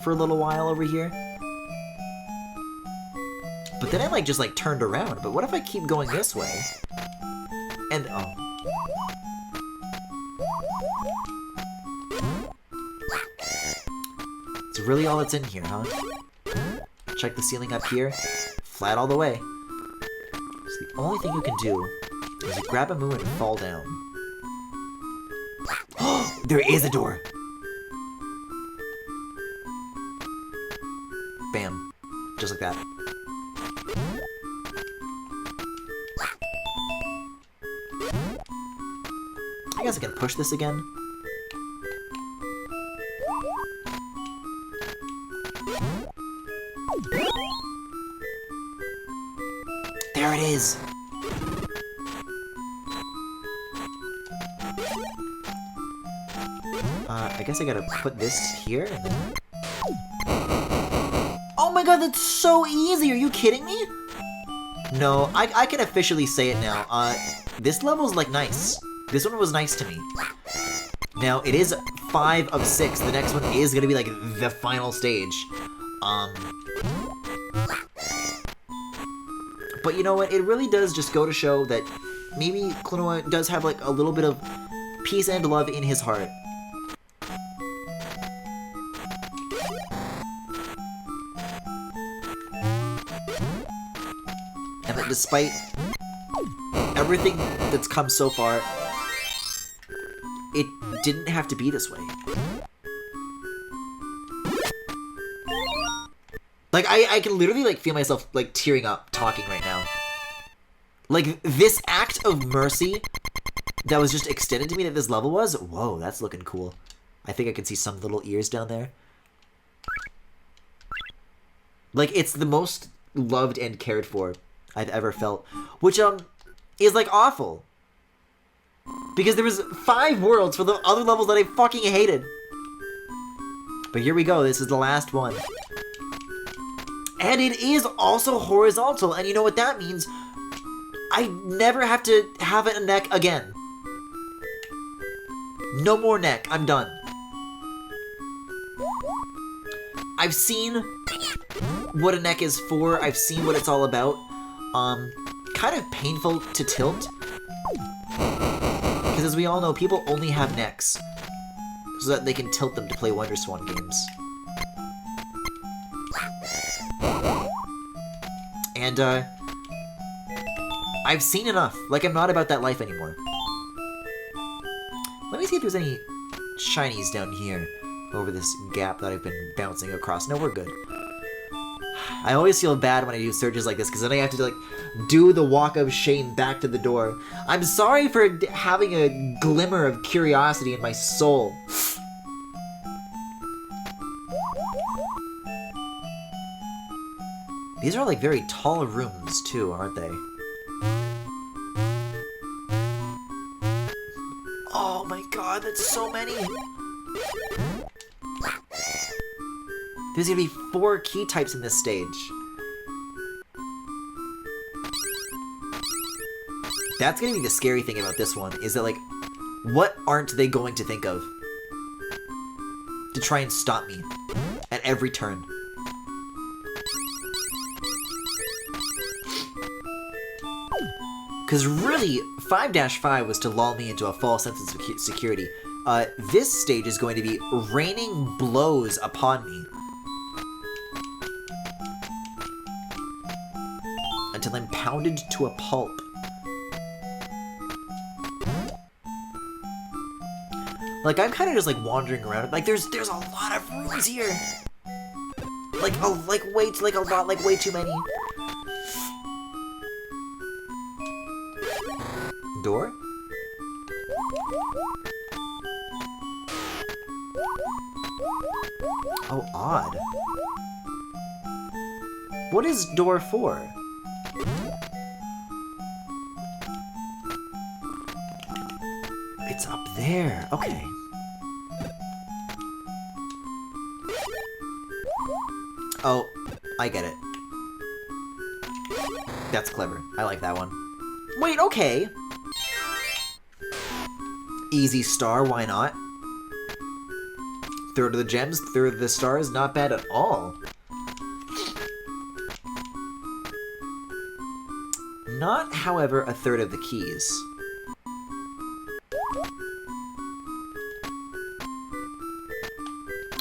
for a little while over here. But then I like just like turned around. But what if I keep going this way? And oh. It's really all that's in here, huh? Check the ceiling up here. Flat all the way. So the only thing you can do is grab a moon and fall down. Oh, there is a door! Bam. Just like that. I guess I can push this again. There it is! I guess I gotta put this here and then... Oh my god, that's so easy! Are you kidding me? No, I can officially say it now. This level's like nice. This one was nice to me. Now, it is 5 of 6. The next one is gonna be like the final stage. But you know what? It really does just go to show that maybe Klonoa does have like a little bit of peace and love in his heart. And that despite everything that's come so far, it didn't have to be this way. Like, I can literally, like, feel myself, like, tearing up talking right now. Like, this act of mercy that was just extended to me that this level was, whoa, that's looking cool. I think I can see some little ears down there. Like, it's the most loved and cared for I've ever felt. Which, is, like, awful. Because there was 5 worlds for the other levels that I fucking hated. But here we go, this is the last one. And it is also horizontal, and you know what that means? I never have to have a neck again. No more neck, I'm done. I've seen what a neck is for, I've seen what it's all about. Kind of painful to tilt. Because as we all know, people only have necks. So that they can tilt them to play WonderSwan games. And, I've seen enough. Like, I'm not about that life anymore. Let me see if there's any shinies down here over this gap that I've been bouncing across. No, we're good. I always feel bad when I do searches like this, because then I have to, like, do the walk of shame back to the door. I'm sorry for having a glimmer of curiosity in my soul. These are like very tall rooms too, aren't they? Oh my god, that's so many! There's gonna be 4 key types in this stage. That's gonna be the scary thing about this one, is that like, what aren't they going to think of to try and stop me at every turn? Because really, 5-5 was to lull me into a false sense of security. This stage is going to be raining blows upon me. Until I'm pounded to a pulp. Like, I'm kind of just like wandering around. Like, there's a lot of rooms here. Like way too many. Door? Oh, odd. What is door for? It's up there. Okay. Oh, I get it. That's clever. I like that one. Wait, okay. Easy star, why not? Third of the gems, third of the stars, not bad at all. Not, however, a third of the keys.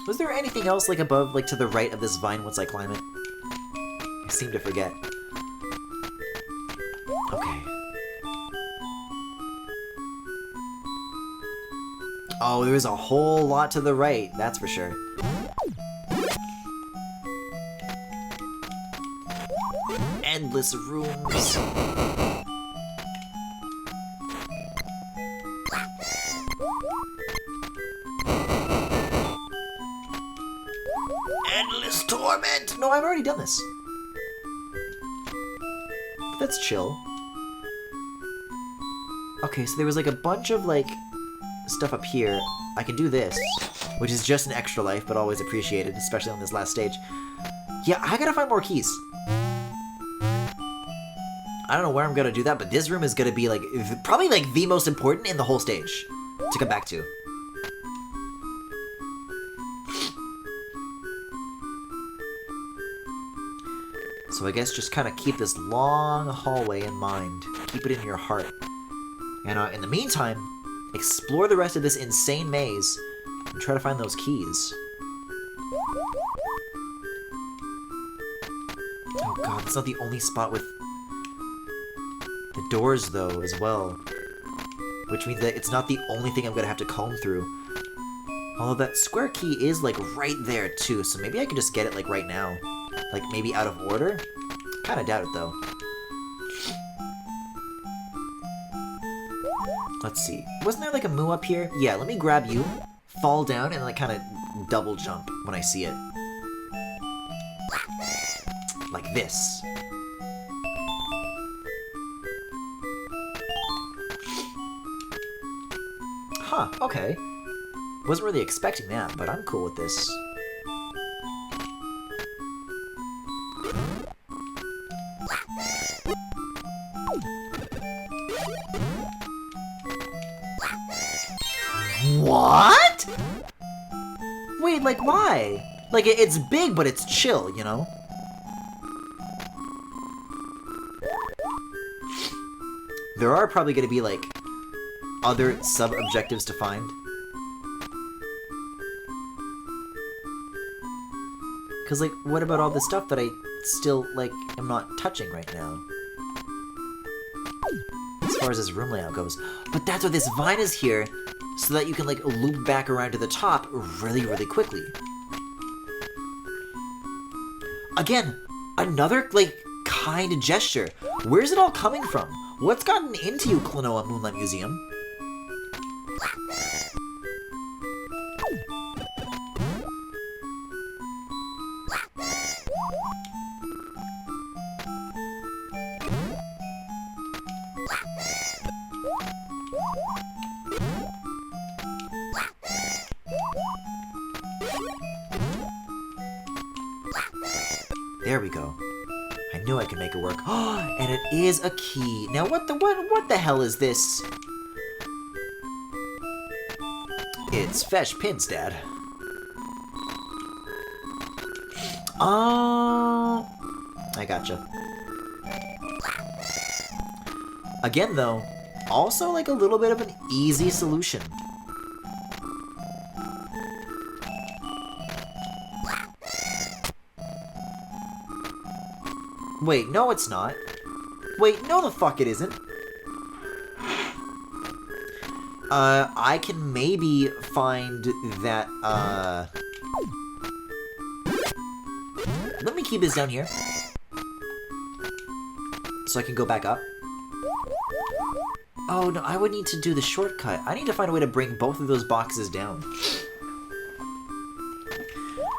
Was there anything else, like, above, like, to the right of this vine once I climb it? I seem to forget. Okay. Oh, there's a whole lot to the right, that's for sure. Endless rooms. Endless torment! No, I've already done this. That's chill. Okay, so there was like a bunch of like stuff up here. I can do this, which is just an extra life, but always appreciated, especially on this last stage. Yeah, I gotta find more keys. I don't know where I'm gonna do that, but this room is gonna be like, probably like the most important in the whole stage to come back to. So I guess just kind of keep this long hallway in mind. Keep it in your heart. And in the meantime, explore the rest of this insane maze and try to find those keys. Oh god, that's not the only spot with the doors, though, as well. Which means that it's not the only thing I'm gonna have to comb through. Although that square key is, like, right there, too, so maybe I can just get it, like, right now. Like, maybe out of order? Kinda doubt it, though. Let's see. Wasn't there, like, a moo up here? Yeah, let me grab you, fall down, and, like, kind of double jump when I see it. Like this. Huh, okay. Wasn't really expecting that, but I'm cool with this. What? Wait, like, why? Like, it's big, but it's chill, you know? There are probably gonna be, like, other sub-objectives to find. Because, like, what about all the stuff that I still, like, am not touching right now? As far as this room layout goes. But that's why this vine is here, so that you can, like, loop back around to the top really, really quickly. Again, another, like, kind gesture. Where's it all coming from? What's gotten into you, Klonoa Moonlight Museum? There we go. I knew I could make it work. And it is a key. Now what the hell is this? It's fetch pins, Dad. Oh, I gotcha. Again, though, also like a little bit of an easy solution. Wait, no it's not. Wait, no the fuck it isn't. I can maybe find that, Let me keep this down here. So I can go back up. Oh, no, I would need to do the shortcut. I need to find a way to bring both of those boxes down.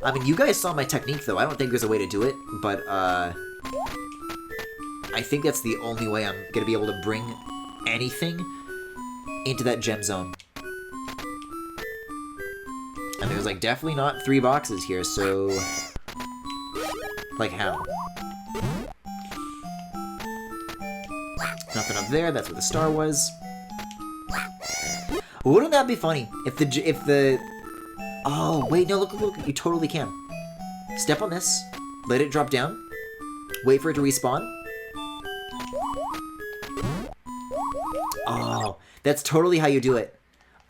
I mean, you guys saw my technique, though. I don't think there's a way to do it, but, I think that's the only way I'm gonna be able to bring anything into that gem zone. And there's, like, definitely not 3 boxes here, so... Like, how? Nothing up there, that's where the star was. Wouldn't that be funny if the oh wait, no, look, you totally can. Step on this, let it drop down, wait for it to respawn. Oh, that's totally how you do it.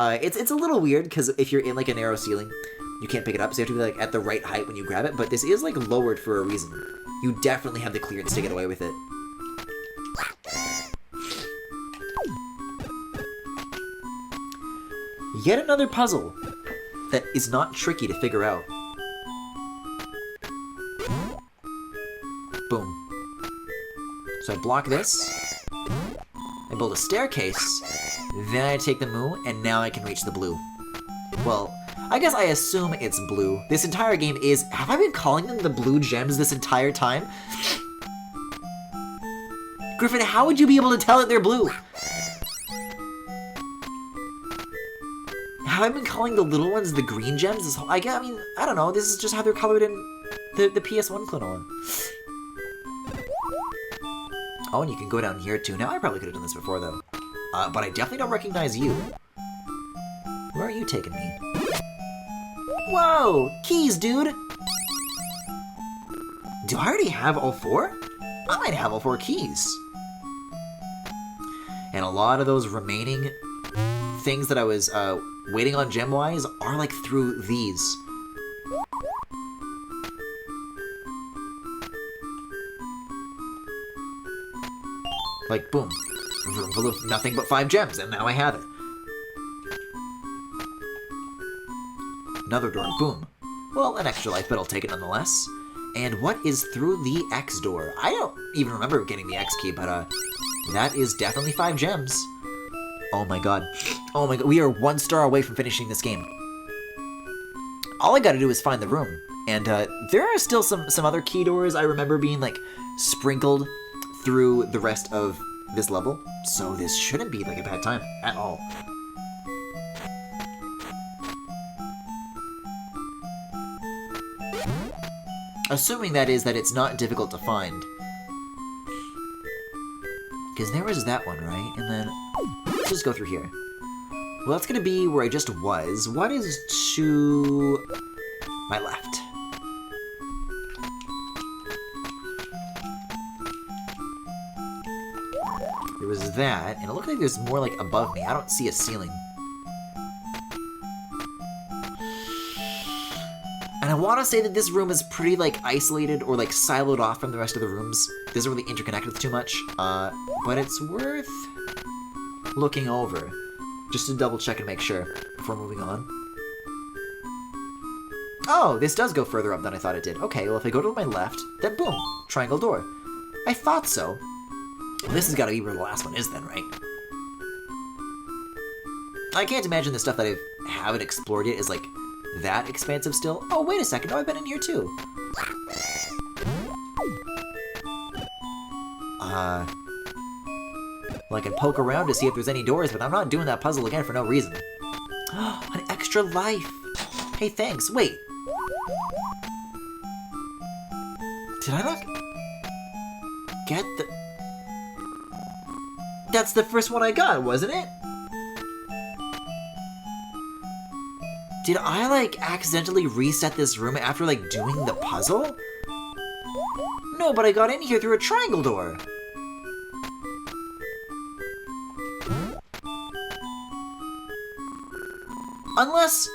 It's a little weird because if you're in like a narrow ceiling, you can't pick it up, so you have to be like at the right height when you grab it. But this is like lowered for a reason. You definitely have the clearance to get away with it. Yet another puzzle that is not tricky to figure out. Boom. So I block this. I build a staircase. Then I take the moo, and now I can reach the blue. Well, I guess I assume it's blue. This entire game is... Have I been calling them the blue gems this entire time? Griffin, how would you be able to tell that they're blue? Have I been calling the little ones the green gems this whole... I mean, I don't know. This is just how they're colored in the PS1 Klonoa. Oh, and you can go down here too. Now, I probably could have done this before, though. But I definitely don't recognize you. Where are you taking me? Whoa! Keys, dude! Do I already have all 4? I might have all 4 keys. And a lot of those remaining things that I was waiting on gem-wise are like through these. Like, boom. Room full of nothing but 5 gems, and now I have it. Another door, boom. Well, an extra life, but I'll take it nonetheless. And what is through the X door? I don't even remember getting the X key, but that is definitely 5 gems. Oh my god. Oh my god, we are 1 star away from finishing this game. All I gotta do is find the room. And there are still some other key doors I remember being like sprinkled through the rest of this level. So this shouldn't be like a bad time at all. Assuming that is that it's not difficult to find. Because there was that one, right? And then, let's just go through here. Well, that's gonna be where I just was. What is to my left? There was that, and it looked like there's more like above me. I don't see a ceiling. And I want to say that this room is pretty, like, isolated or, like, siloed off from the rest of the rooms. It doesn't really interconnect with too much, but it's worth looking over, just to double check and make sure before moving on. Oh, this does go further up than I thought it did. Okay, well, if I go to my left, then boom, triangle door. I thought so. Well, this has got to be where the last one is then, right? I can't imagine the stuff that I haven't explored yet is, like, that expansive still. Oh, wait a second. Oh, I've been in here too. Well, I can poke around to see if there's any doors, but I'm not doing that puzzle again for no reason. An extra life. Hey, thanks. Wait. Did I not get the... That's the first one I got, wasn't it? Did I, like, accidentally reset this room after, like, doing the puzzle? No, but I got in here through a triangle door. Unless...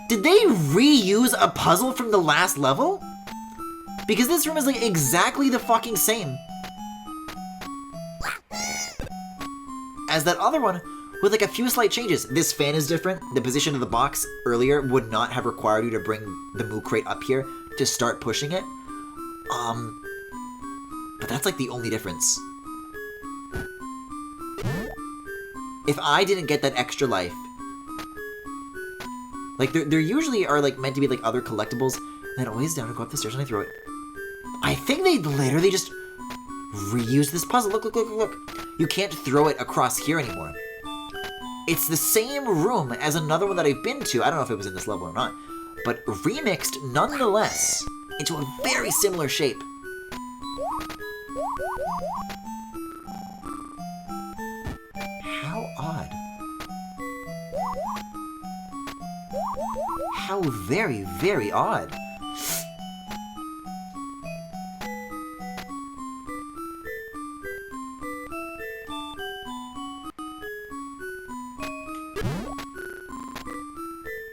Did they reuse a puzzle from the last level? Because this room is, like, exactly the fucking same as that other one, with like a few slight changes. This fan is different. The position of the box earlier would not have required you to bring the moo crate up here to start pushing it. But that's like the only difference. If I didn't get that extra life, like there usually are like meant to be like other collectibles that always down to go up the stairs and I throw it. I think they literally just reused this puzzle. Look, look, look, look. You can't throw it across here anymore. It's the same room as another one that I've been to. I don't know if it was in this level or not, but remixed nonetheless into a very similar shape. How very, very odd.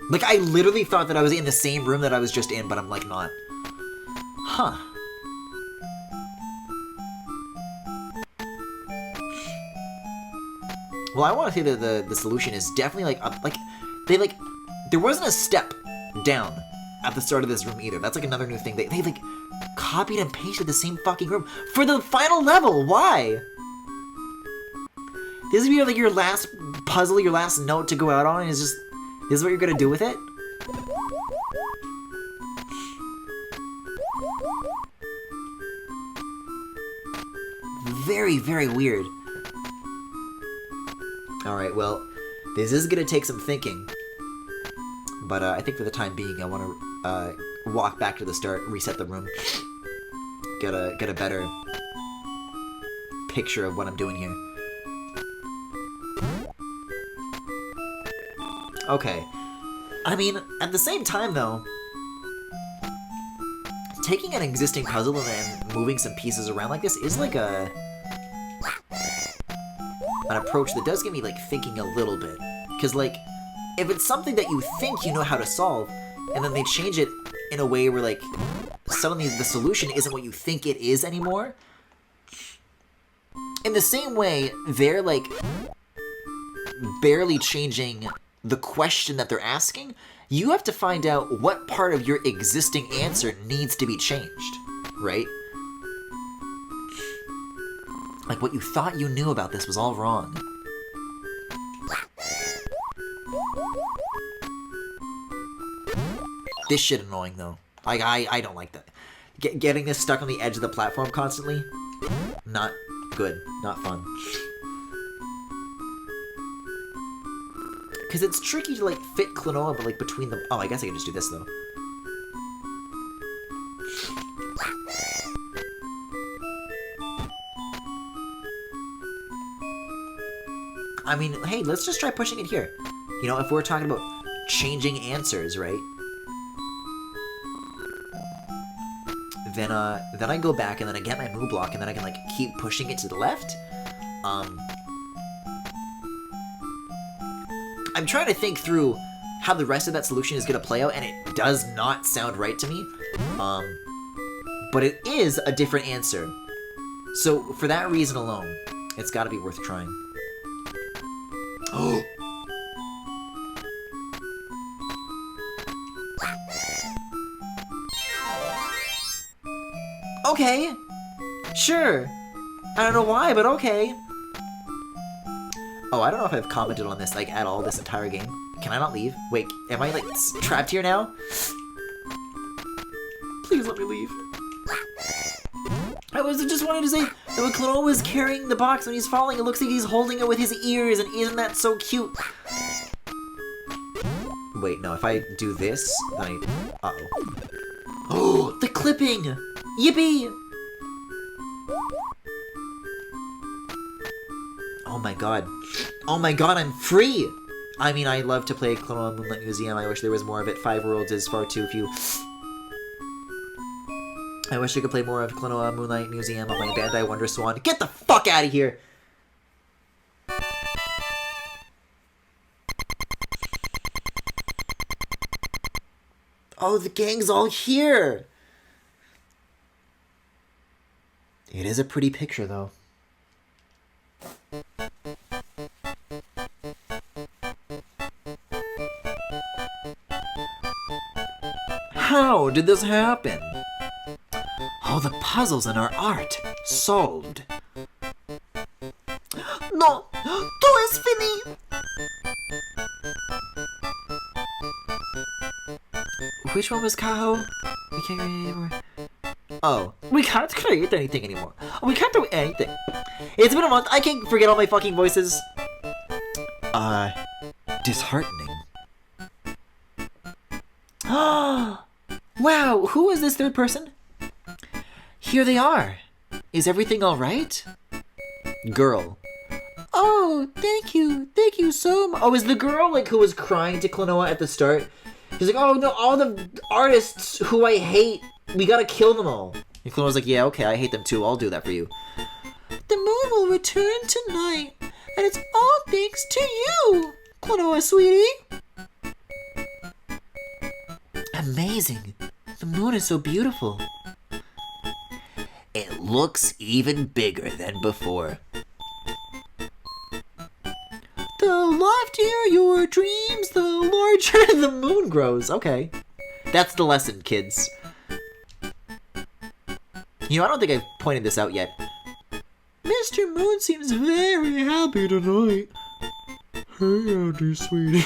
Like, I literally thought that I was in the same room that I was just in, but I'm, like, not. Huh. Well, I want to say that the solution is definitely, like, there wasn't a step down at the start of this room either. That's, like, another new thing. They like, copied and pasted the same fucking room for the final level. Why? This is like your last puzzle, your last note to go out on, and it's just, this is what you're gonna do with it? Very, very weird. Alright, well, this is gonna take some thinking. But I think for the time being, I want to walk back to the start, reset the room. Get a better picture of what I'm doing here. Okay. I mean, at the same time, though, taking an existing puzzle and then moving some pieces around like this is like an approach that does get me, like, thinking a little bit. Because, like, if it's something that you think you know how to solve, and then they change it in a way where, like, suddenly the solution isn't what you think it is anymore, in the same way, they're, like, barely changing the question that they're asking, you have to find out what part of your existing answer needs to be changed, right? Like, what you thought you knew about this was all wrong. This shit annoying, though. Like, I don't like that. Getting this stuck on the edge of the platform constantly, not good, not fun. Because it's tricky to, like, fit Klonoa, but, like, between them. Oh, I guess I can just do this, though. I mean, hey, let's just try pushing it here. You know, if we're talking about changing answers, right? Then I go back, and then I get my move block, and then I can, like, keep pushing it to the left. I'm trying to think through how the rest of that solution is going to play out, and it does not sound right to me. But it is a different answer. So, for that reason alone, it's got to be worth trying. Oh! Okay! Sure! I don't know why, but okay! Oh, I don't know if I've commented on this, like, at all this entire game. Can I not leave? Wait, am I, like, trapped here now? Please let me leave. I was just wanting to say that when Klonoa was carrying the box when he's falling, it looks like he's holding it with his ears, and isn't that so cute? Wait, no, if I do this, then I... Uh-oh. Oh, the clipping! Yippee! Oh my god. Oh my god, I'm free! I mean, I love to play Klonoa Moonlight Museum. I wish there was more of it. 5 worlds is far too few. I wish I could play more of Klonoa Moonlight Museum on my Bandai Wonder Swan. Get the fuck out of here! Oh, the gang's all here! It is a pretty picture, though. How did this happen? All the puzzles in our art solved. No, todo es fini. Which one was Kaho? We can't create anymore. Oh, we can't create anything anymore. We can't do anything. It's been a month. I can't forget all my fucking voices. Disheartening. Wow, who is this third person? Here they are. Is everything alright? Girl. Oh, thank you so much. Oh, is the girl, like, who was crying to Klonoa at the start? He's like, oh no, all the artists who I hate, we gotta kill them all. And Klonoa's like, yeah, okay, I hate them too, I'll do that for you. The moon will return tonight, and it's all thanks to you, Klonoa, sweetie. Amazing. The moon is so beautiful. It looks even bigger than before. The loftier your dreams, the larger the moon grows. Okay. That's the lesson, kids. You know, I don't think I've pointed this out yet. Mr. Moon seems very happy tonight. Hey, Andy, sweetie.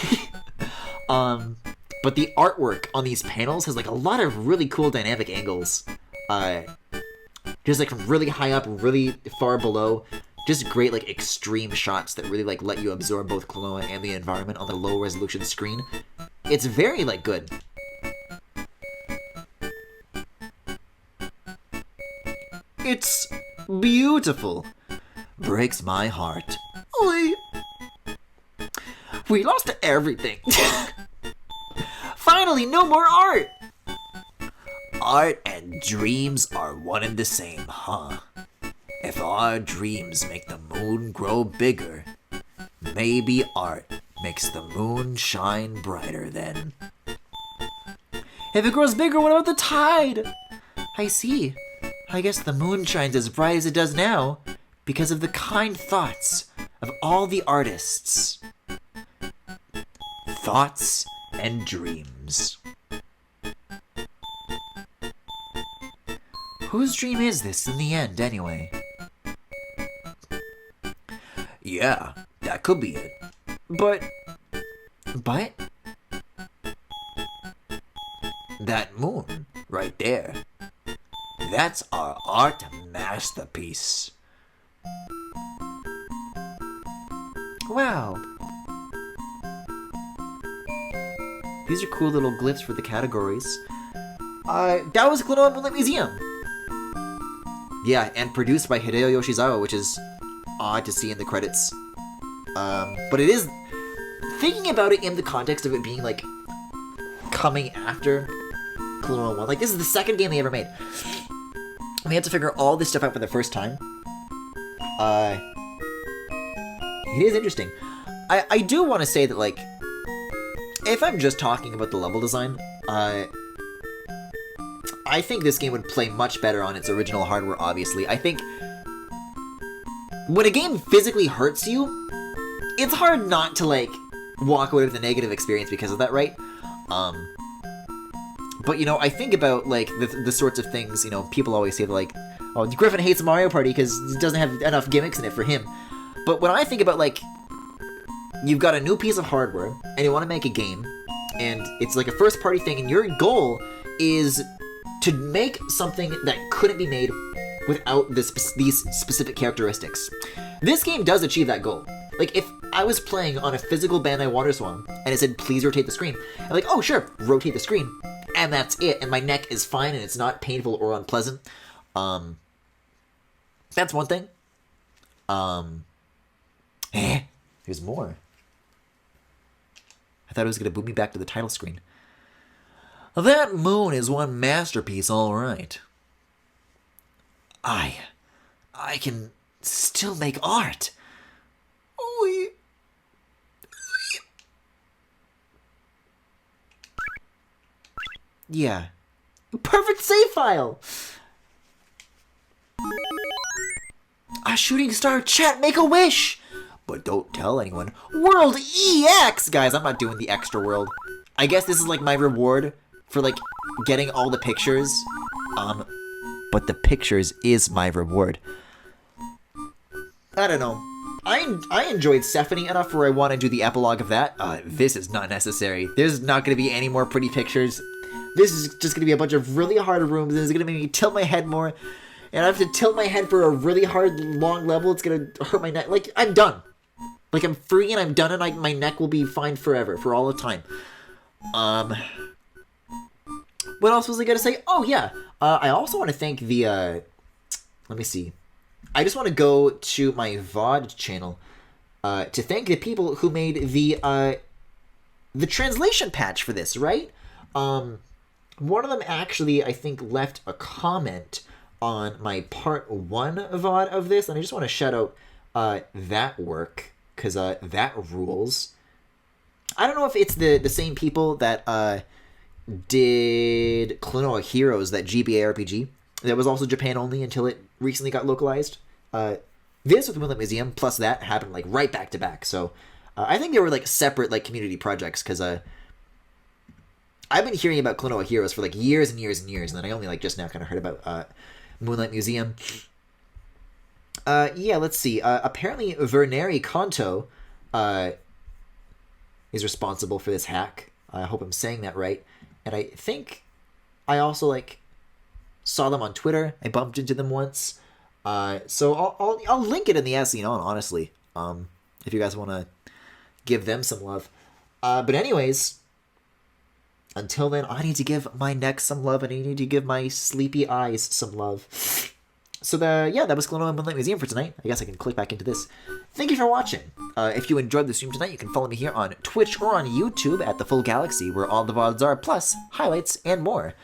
But the artwork on these panels has like a lot of really cool dynamic angles. Just like from really high up, really far below. Just great like extreme shots that really like let you absorb both Klonoa and the environment on the low resolution screen. It's very like good. It's beautiful. Breaks my heart. We lost everything. Finally, no more art! Art and dreams are one and the same, huh? If our dreams make the moon grow bigger, maybe art makes the moon shine brighter then. If it grows bigger, what about the tide? I see. I guess the moon shines as bright as it does now because of the kind thoughts of all the artists. Thoughts and dreams. Whose dream is this in the end, anyway? Yeah, that could be it. But? That moon, right there. That's our art masterpiece. Wow. These are cool little glyphs for the categories. That was Klonoa Moonlight Museum. Yeah, and produced by Hideo Yoshizawa, which is odd to see in the credits. But it is, thinking about it in the context of it being like coming after Klonoa 1, like this is the second game they ever made. And they had to figure all this stuff out for the first time. It is interesting. I do want to say that, like, if I'm just talking about the level design, I think this game would play much better on its original hardware, obviously. I think when a game physically hurts you, it's hard not to, like, walk away with a negative experience because of that, right? But, you know, I think about, like, the sorts of things, you know, people always say, like, oh, Griffin hates Mario Party because it doesn't have enough gimmicks in it for him. But when I think about, like, you've got a new piece of hardware, and you want to make a game, and it's like a first-party thing, and your goal is to make something that couldn't be made without these specific characteristics. This game does achieve that goal. Like, if I was playing on a physical Bandai WaterSwan, and it said, please rotate the screen, I'm like, oh, sure, rotate the screen. And that's it, and my neck is fine, and it's not painful or unpleasant. That's one thing. There's more. I thought it was going to boot me back to the title screen. That moon is one masterpiece, all right. I can still make art. Yeah. Perfect save file! A shooting star, chat, make a wish! But don't tell anyone. World EX! Guys, I'm not doing the extra world. I guess this is like my reward for like getting all the pictures. But the pictures is my reward. I don't know. I enjoyed Stephanie enough where I want to do the epilogue of that. This is not necessary. There's not going to be any more pretty pictures. This is just going to be a bunch of really hard rooms, and it's going to make me tilt my head more. And I have to tilt my head for a really hard, long level. It's going to hurt my neck. Like, I'm done. Like, I'm free and I'm done, and my neck will be fine forever, for all the time. What else was I going to say? Oh, yeah. I also want to thank the, let me see. I just want to go to my VOD channel to thank the people who made the translation patch for this, right? One of them actually, I think, left a comment on my part 1 VOD of this, and I just want to shout out that work, because that rules. I don't know if it's the same people that did Klonoa Heroes, that GBA RPG. That was also Japan only until it recently got localized. This with the Moonlight Museum, plus that, happened like right back to back. So I think they were like separate like community projects, because I've been hearing about Klonoa Heroes for like years and years and years, and then I only like just now kind of heard about Moonlight Museum. Yeah, let's see. Apparently Verneri Kanto is responsible for this hack. I hope I'm saying that right. And I think I also like saw them on Twitter. I bumped into them once. So I'll link it in the SE on, honestly. If you guys want to give them some love. But anyways, until then, I need to give my neck some love, and I need to give my sleepy eyes some love. So that was Klonoa Moonlight Museum for tonight. I guess I can click back into this. Thank you for watching. If you enjoyed the stream tonight, you can follow me here on Twitch or on YouTube at The Full Galaxy, where all the VODs are, plus highlights and more.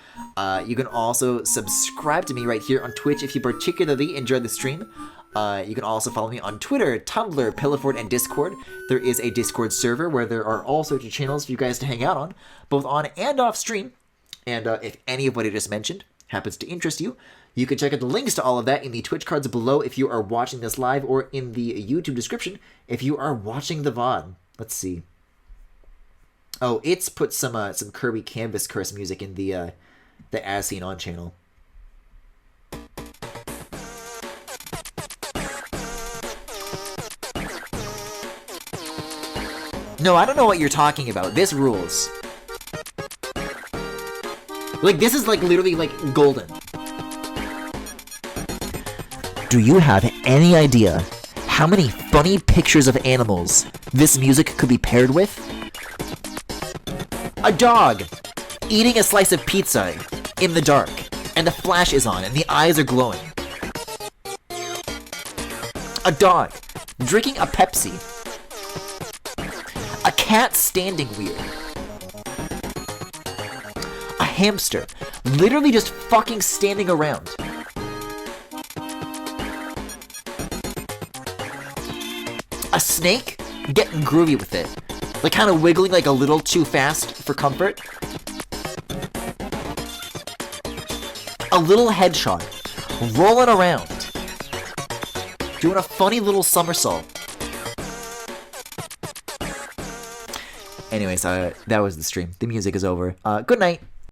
You can also subscribe to me right here on Twitch if you particularly enjoyed the stream. You can also follow me on Twitter, Tumblr, Pillowfort, and Discord. There is a Discord server where there are all sorts of channels for you guys to hang out on, both on and off stream. And if any of what I just mentioned happens to interest you, you can check out the links to all of that in the Twitch cards below if you are watching this live, or in the YouTube description if you are watching the VOD. Let's see. Oh, it's put some Kirby Canvas Curse music in the As Seen On channel. No, I don't know what you're talking about. This rules. Like, this is like literally like golden. Do you have any idea how many funny pictures of animals this music could be paired with? A dog eating a slice of pizza in the dark, and the flash is on and the eyes are glowing. A dog drinking a Pepsi. A cat standing weird. A hamster literally just fucking standing around. A snake getting groovy with it. Like kind of wiggling like a little too fast for comfort. A little hedgehog rolling around. Doing a funny little somersault. Anyways, that was the stream. The music is over. Good night.